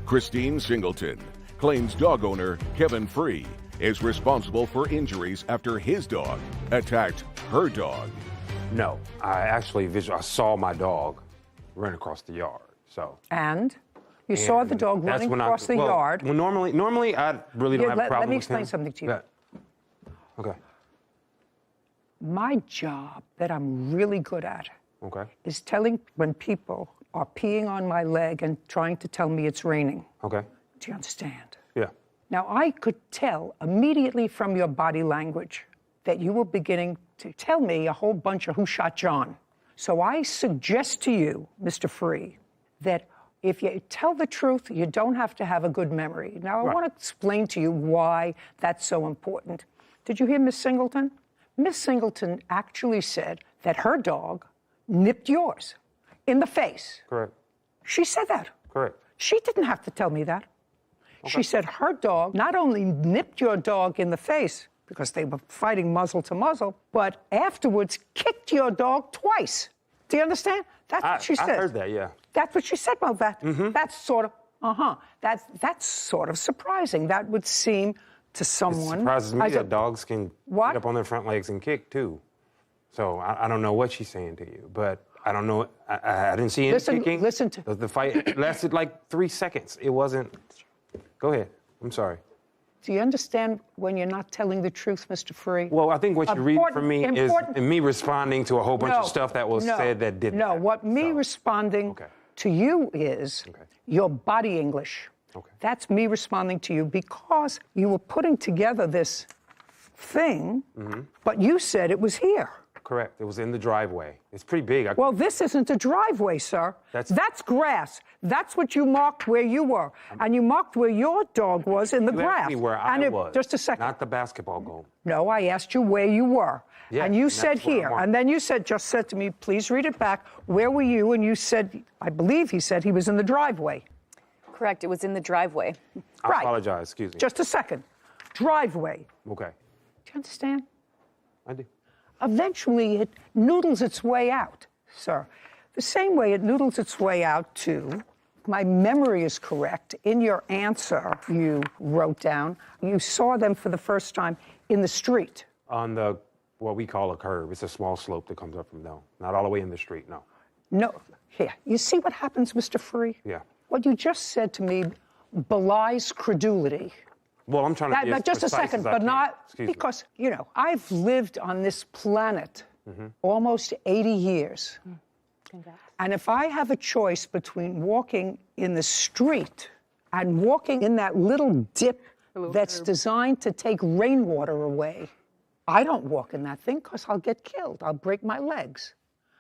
Christine Singleton claims dog owner Kevin Free is responsible for injuries after his dog attacked her dog. No, I actually I saw my dog run across the yard. So. And you saw the dog running across the yard. Well, normally I really don't have a problem with him. Let me explain something to you. Yeah. Okay. My job that I'm really good at is telling when people are peeing on my leg and trying to tell me it's raining. Okay. Do you understand? Yeah. Now, I could tell immediately from your body language that you were beginning to tell me a whole bunch of who shot John. So I suggest to you, Mr. Free, that if you tell the truth, you don't have to have a good memory. Now, I want to explain to you why that's so important. Did you hear Miss Singleton? Miss Singleton actually said that her dog nipped yours in the face. Correct. She said that. Correct. She didn't have to tell me that. Okay. She said her dog not only nipped your dog in the face, because they were fighting muzzle to muzzle, but afterwards kicked your dog twice. Do you understand? That's what she said. I heard that, yeah. That's what she said about that. That's sort of, that's sort of surprising. That would seem to someone. It surprises me that dogs can get up on their front legs and kick, too. So I don't know what she's saying to you, but I don't know. I didn't see any kicking. Listen to... The fight lasted like 3 seconds. It wasn't... Go ahead. I'm sorry. Do you understand when you're not telling the truth, Mr. Free? Well, I think what you read from me is me responding to a whole bunch of stuff that was said that didn't. No, what me responding to you is your body English. Okay. That's me responding to you because you were putting together this thing, but you said it was here. Correct. It was in the driveway. It's pretty big. Well, this isn't a driveway, sir. That's grass. That's what you marked where you were. And you marked where your dog was in the grass. Asked me where I was. Just a second. Not the basketball goal. No, I asked you where you were. Yeah, and you said here. And then you said to me, please read it back. Where were you? And you said, I believe he said he was in the driveway. Correct. It was in the driveway. I apologize. Excuse me. Just a second. Driveway. Okay. Do you understand? I do. Eventually, it noodles its way out, sir. The same way it noodles its way out to, my memory is correct, in your answer you wrote down, you saw them for the first time in the street. On the, what we call a curve. It's a small slope that comes up from down. Not all the way in the street, no. No. Here, you see what happens, Mr. Free? Yeah. What you just said to me belies credulity. Well, I'm trying to be as just a second, but not because, you know, I've lived on this planet almost 80 years. And if I have a choice between walking in the street and walking in that little dip that's designed to take rainwater away, I don't walk in that thing because I'll get killed. I'll break my legs.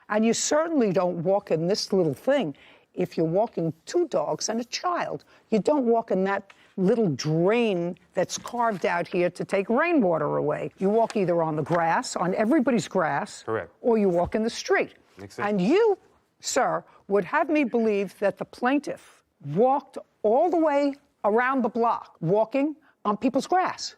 And you certainly don't walk in this little thing if you're walking two dogs and a child. You don't walk in that little drain that's carved out here to take rainwater away. You walk either on the grass, on everybody's grass, Correct. or you walk in the street. Makes sense. And you, sir, would have me believe that the plaintiff walked all the way around the block, walking on people's grass.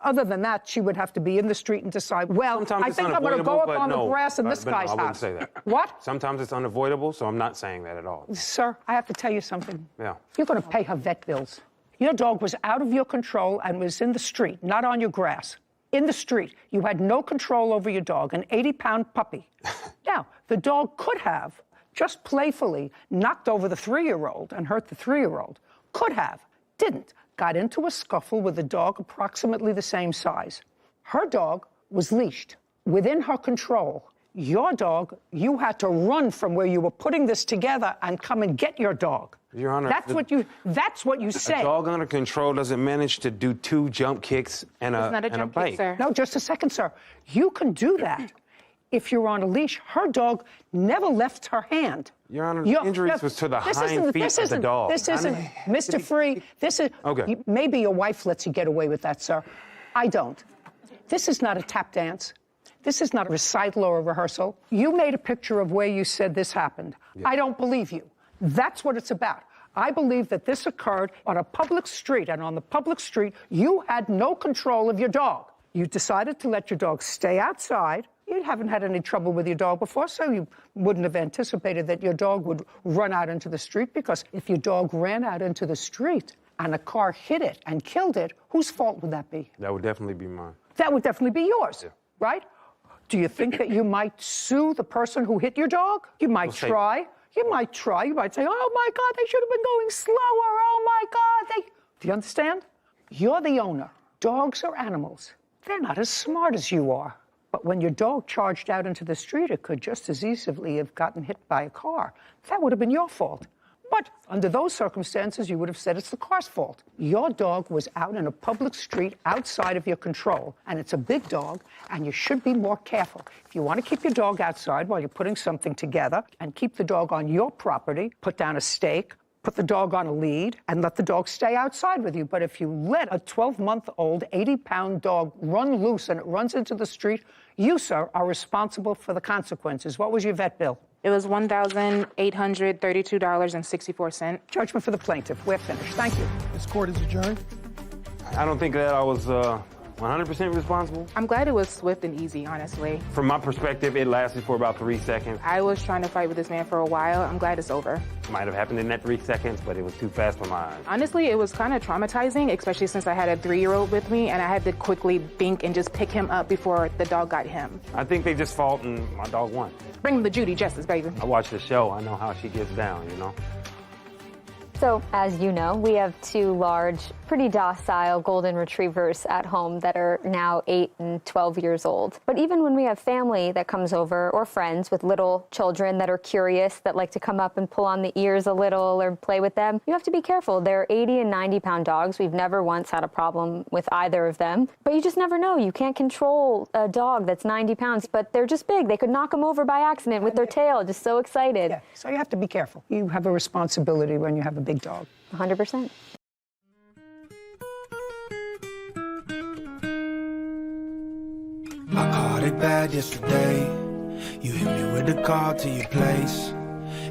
Other than that, she would have to be in the street and decide, well, Sometimes I it's think I'm going to go unavoidable, up on but the no. grass in this But no, guy's I wouldn't house. say that. What? Sometimes it's unavoidable, so I'm not saying that at all. Sir, I have to tell you something. Yeah. You're going to pay her vet bills. Your dog was out of your control and was in the street, not on your grass. In the street. You had no control over your dog, an 80-pound puppy. Now, the dog could have, just playfully, knocked over the 3-year-old and hurt the 3-year-old. Could have. Didn't. Got into a scuffle with a dog approximately the same size. Her dog was leashed, within her control. Your dog, you had to run from where you were putting this together and come and get your dog. Your Honor, That's what you say. A dog under control doesn't manage to do 2 jump kicks and a bite. No, just a second, sir. You can do that if you're on a leash. Her dog never left her hand. Your Honor, the injuries was to the hind feet of the dog. This isn't, Mr. Free, this is, Okay. Maybe your wife lets you get away with that, sir. I don't. This is not a tap dance. This is not a recital or a rehearsal. You made a picture of where you said this happened. Yeah. I don't believe you. That's what it's about. I believe that this occurred on a public street, and on the public street, you had no control of your dog. You decided to let your dog stay outside. You haven't had any trouble with your dog before, so you wouldn't have anticipated that your dog would run out into the street, because if your dog ran out into the street and a car hit it and killed it, whose fault would that be? That would definitely be mine. That would definitely be yours, right? Do you think that you might sue the person who hit your dog? You might try. You might try. You might say, oh, my God, they should have been going slower. Oh, my God. Do you understand? You're the owner. Dogs are animals. They're not as smart as you are. But when your dog charged out into the street, it could just as easily have gotten hit by a car. That would have been your fault. But under those circumstances, you would have said it's the car's fault. Your dog was out in a public street outside of your control, and it's a big dog, and you should be more careful. If you want to keep your dog outside while you're putting something together and keep the dog on your property, put down a stake, put the dog on a lead, and let the dog stay outside with you. But if you let a 12-month-old, 80-pound dog run loose and it runs into the street, you, sir, are responsible for the consequences. What was your vet bill? It was $1,832.64. Judgment for the plaintiff. We're finished. Thank you. This court is adjourned. I don't think that I was 100% responsible. I'm glad it was swift and easy, honestly. From my perspective, it lasted for about 3 seconds. I was trying to fight with this man for a while. I'm glad it's over. Might have happened in that 3 seconds, but it was too fast for my eyes. Honestly, it was kind of traumatizing, especially since I had a 3-year-old with me, and I had to quickly think and just pick him up before the dog got him. I think they just fought and my dog won. Bring him the Judy justice, baby. I watched the show. I know how she gets down, you know? So, as you know, we have 2 large, pretty docile golden retrievers at home that are now 8 and 12 years old. But even when we have family that comes over, or friends with little children that are curious, that like to come up and pull on the ears a little or play with them, you have to be careful. They're 80 and 90-pound dogs. We've never once had a problem with either of them. But you just never know. You can't control a dog that's 90 pounds, but they're just big. They could knock them over by accident with their tail, just so excited. Yeah, so you have to be careful. You have a responsibility when you have a big dog. 100%. I caught it bad yesterday. You hit me with a call to your place.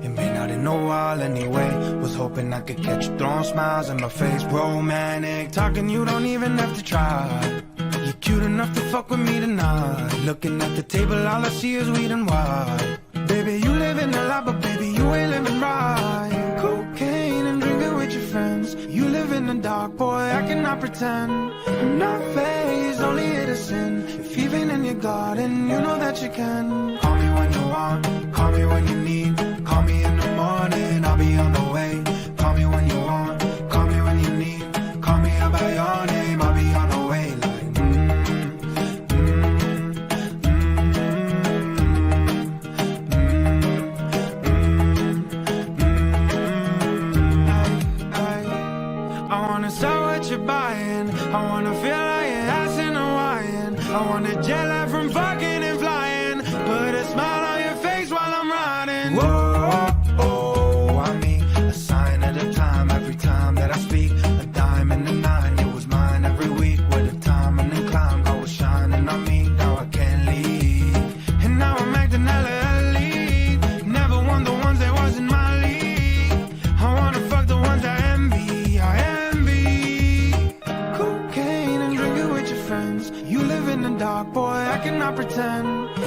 It been out in a while anyway. Was hoping I could catch you throwing smiles in my face. Romantic talking, you don't even have to try. You're cute enough to fuck with me tonight. Looking at the table, all I see is weed and wine. Baby, you living a lot, but baby, you ain't living right. Cocaine and drinking with your friends. You live in the dark, boy, I cannot pretend. I'm not fazed, only here to sin. If even in your garden, you know that you can. Call me when you want, call me when you need. Call me in the morning, I'll be on the way. Call me when you want, call me when you need. Call me out by your name, I'll be on the way. Like, I cannot pretend.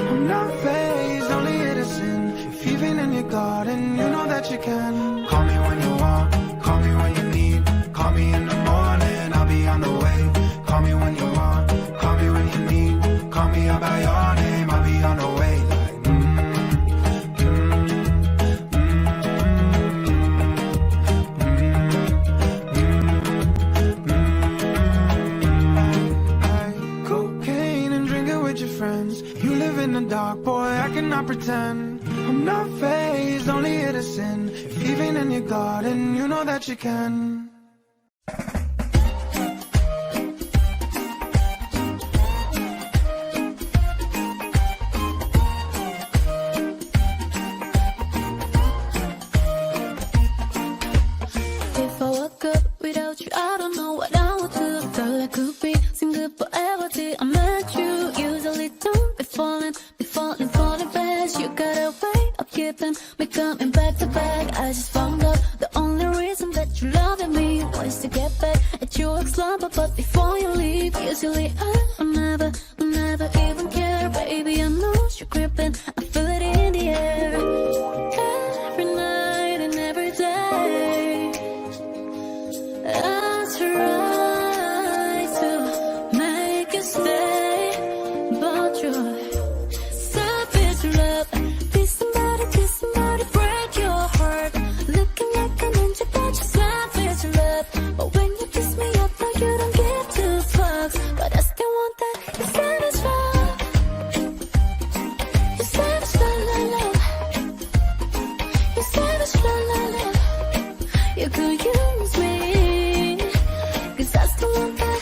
I'm not fazed, only innocent. If even in your garden, you know that you can. Call me when you want, call me when you need. Call me in the morning, I'll be on the way. Call me when you want, call me when you need. Call me out by your name, I'll be on the way. In the dark, boy, I cannot pretend. I'm not fazed, only innocent. If even in your garden, you know that you can. If I woke up without you, I don't know what I would do. Thought I could be single forever till I met you. Usually don't be falling fast. You got a way of keeping me coming back to back. I just found out the only reason that you loving me was to get back at your ex-lover. But before you leave, usually I never even care. Baby, I know you're creeping, I feel it in the air. Every night and every day, I try to make you stay, but you're savage love. Did somebody break your heart? Looking like an angel, but you're savage love. But when you kiss me, I thought you don't give two fucks. But I still want that. You're savage love. You're savage love, love. You're savage love, love. You could use me, 'cause I still want that.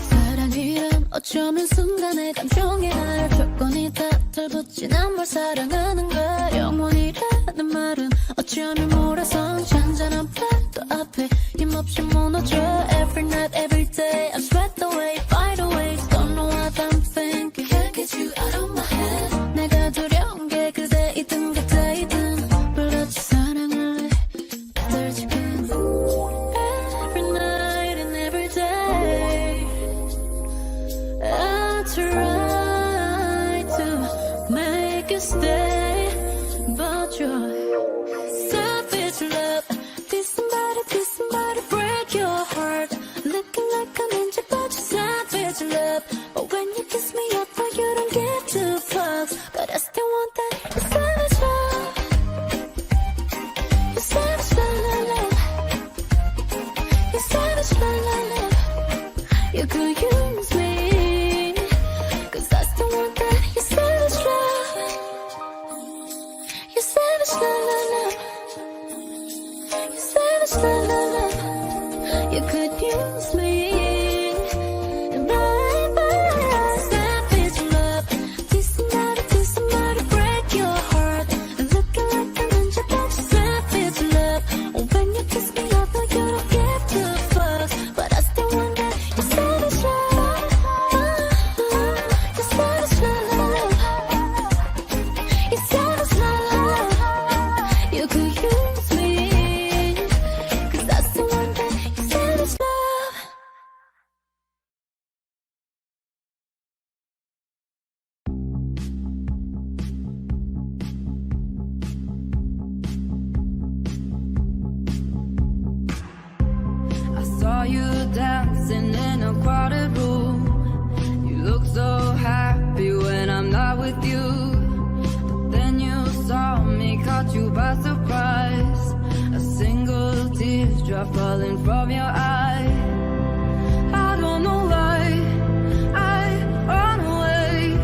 사랑이란 어쩌면 순간의 감정이 날 조건이 다 덜붙진 난 뭘 사랑하는가. 영원이라는 말은 어쩌면 몰아선 잔잔한 파도 앞에 힘없이 무너져. Every night, every day, I'm swept away, fight away. Don't know what I'm thinking, can't get you out of my head. 내가 두려운 게 그대이든 그대이든 불렀지 사랑을 해 널 지금. Every night and every day, I try to make you stay, but you're savage love. Did somebody break your heart? Looking like an angel, but you're savage love. But when you kiss me, I thought you don't give two fucks. But I still want that. You're savage love. You're savage love, love. You're savage love, love. You could use me, 'cause I still want that. You're savage love. You're savage love, love. You're savage love, love. You could use me, baby. Savage love. Did somebody break your heart? Looking like an angel, but you're savage love. When you kiss me, I thought you don't give two fucks. But I still want that. You're savage love. You're savage love. You're savage love. You could use me, 'cause I still want that. You're savage love. I saw you dancing in a crowded room. You look so happy when I'm not with you. But then you saw me, caught you by surprise. A single teardrop falling from your eye. I don't know why I run away.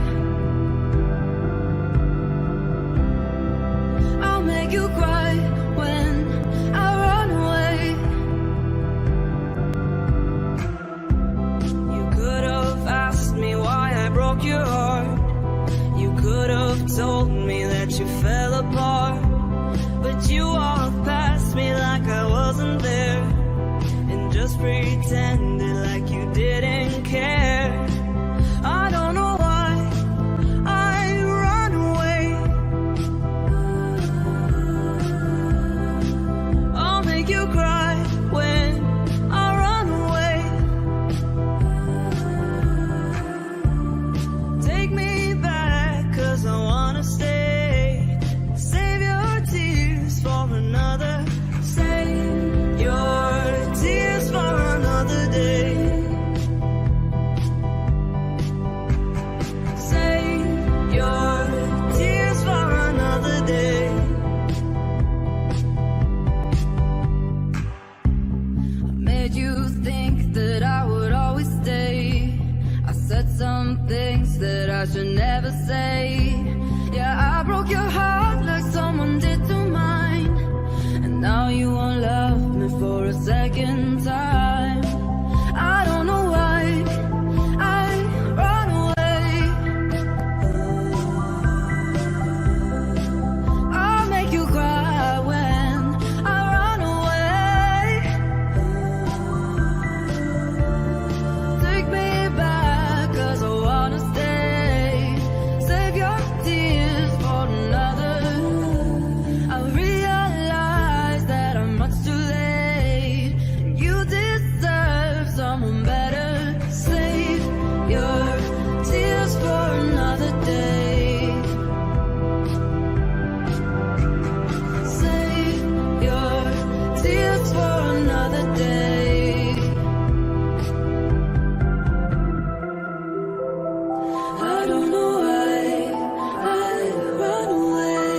I'll make you cry when I run away. You could have asked me why I broke your heart. You could have told me that you fell apart. But you walked past me like I wasn't there, and just pretended like you didn't care. I don't know why I run away. I'll make you cry when I run away. Take me say. Yeah, I broke your heart like someone did to mine. And now you won't love me for a second time. I don't know why I run away. I'll make you cry when I run away. Take me back, 'cause I wanna stay. Save your tears for another. I realize that I'm much too late. You deserve someone better. Save your tears for another day. Save your tears for another day. I don't know why I run away.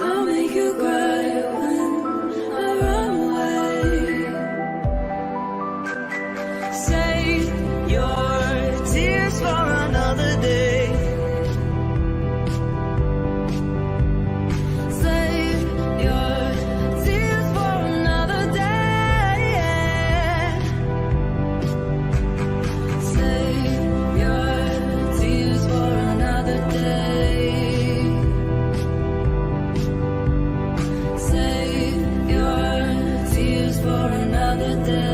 I'll make you cry when I run away. Save your tears for another day. Save your tears for another day. Save your tears for another day. Save your tears for another day.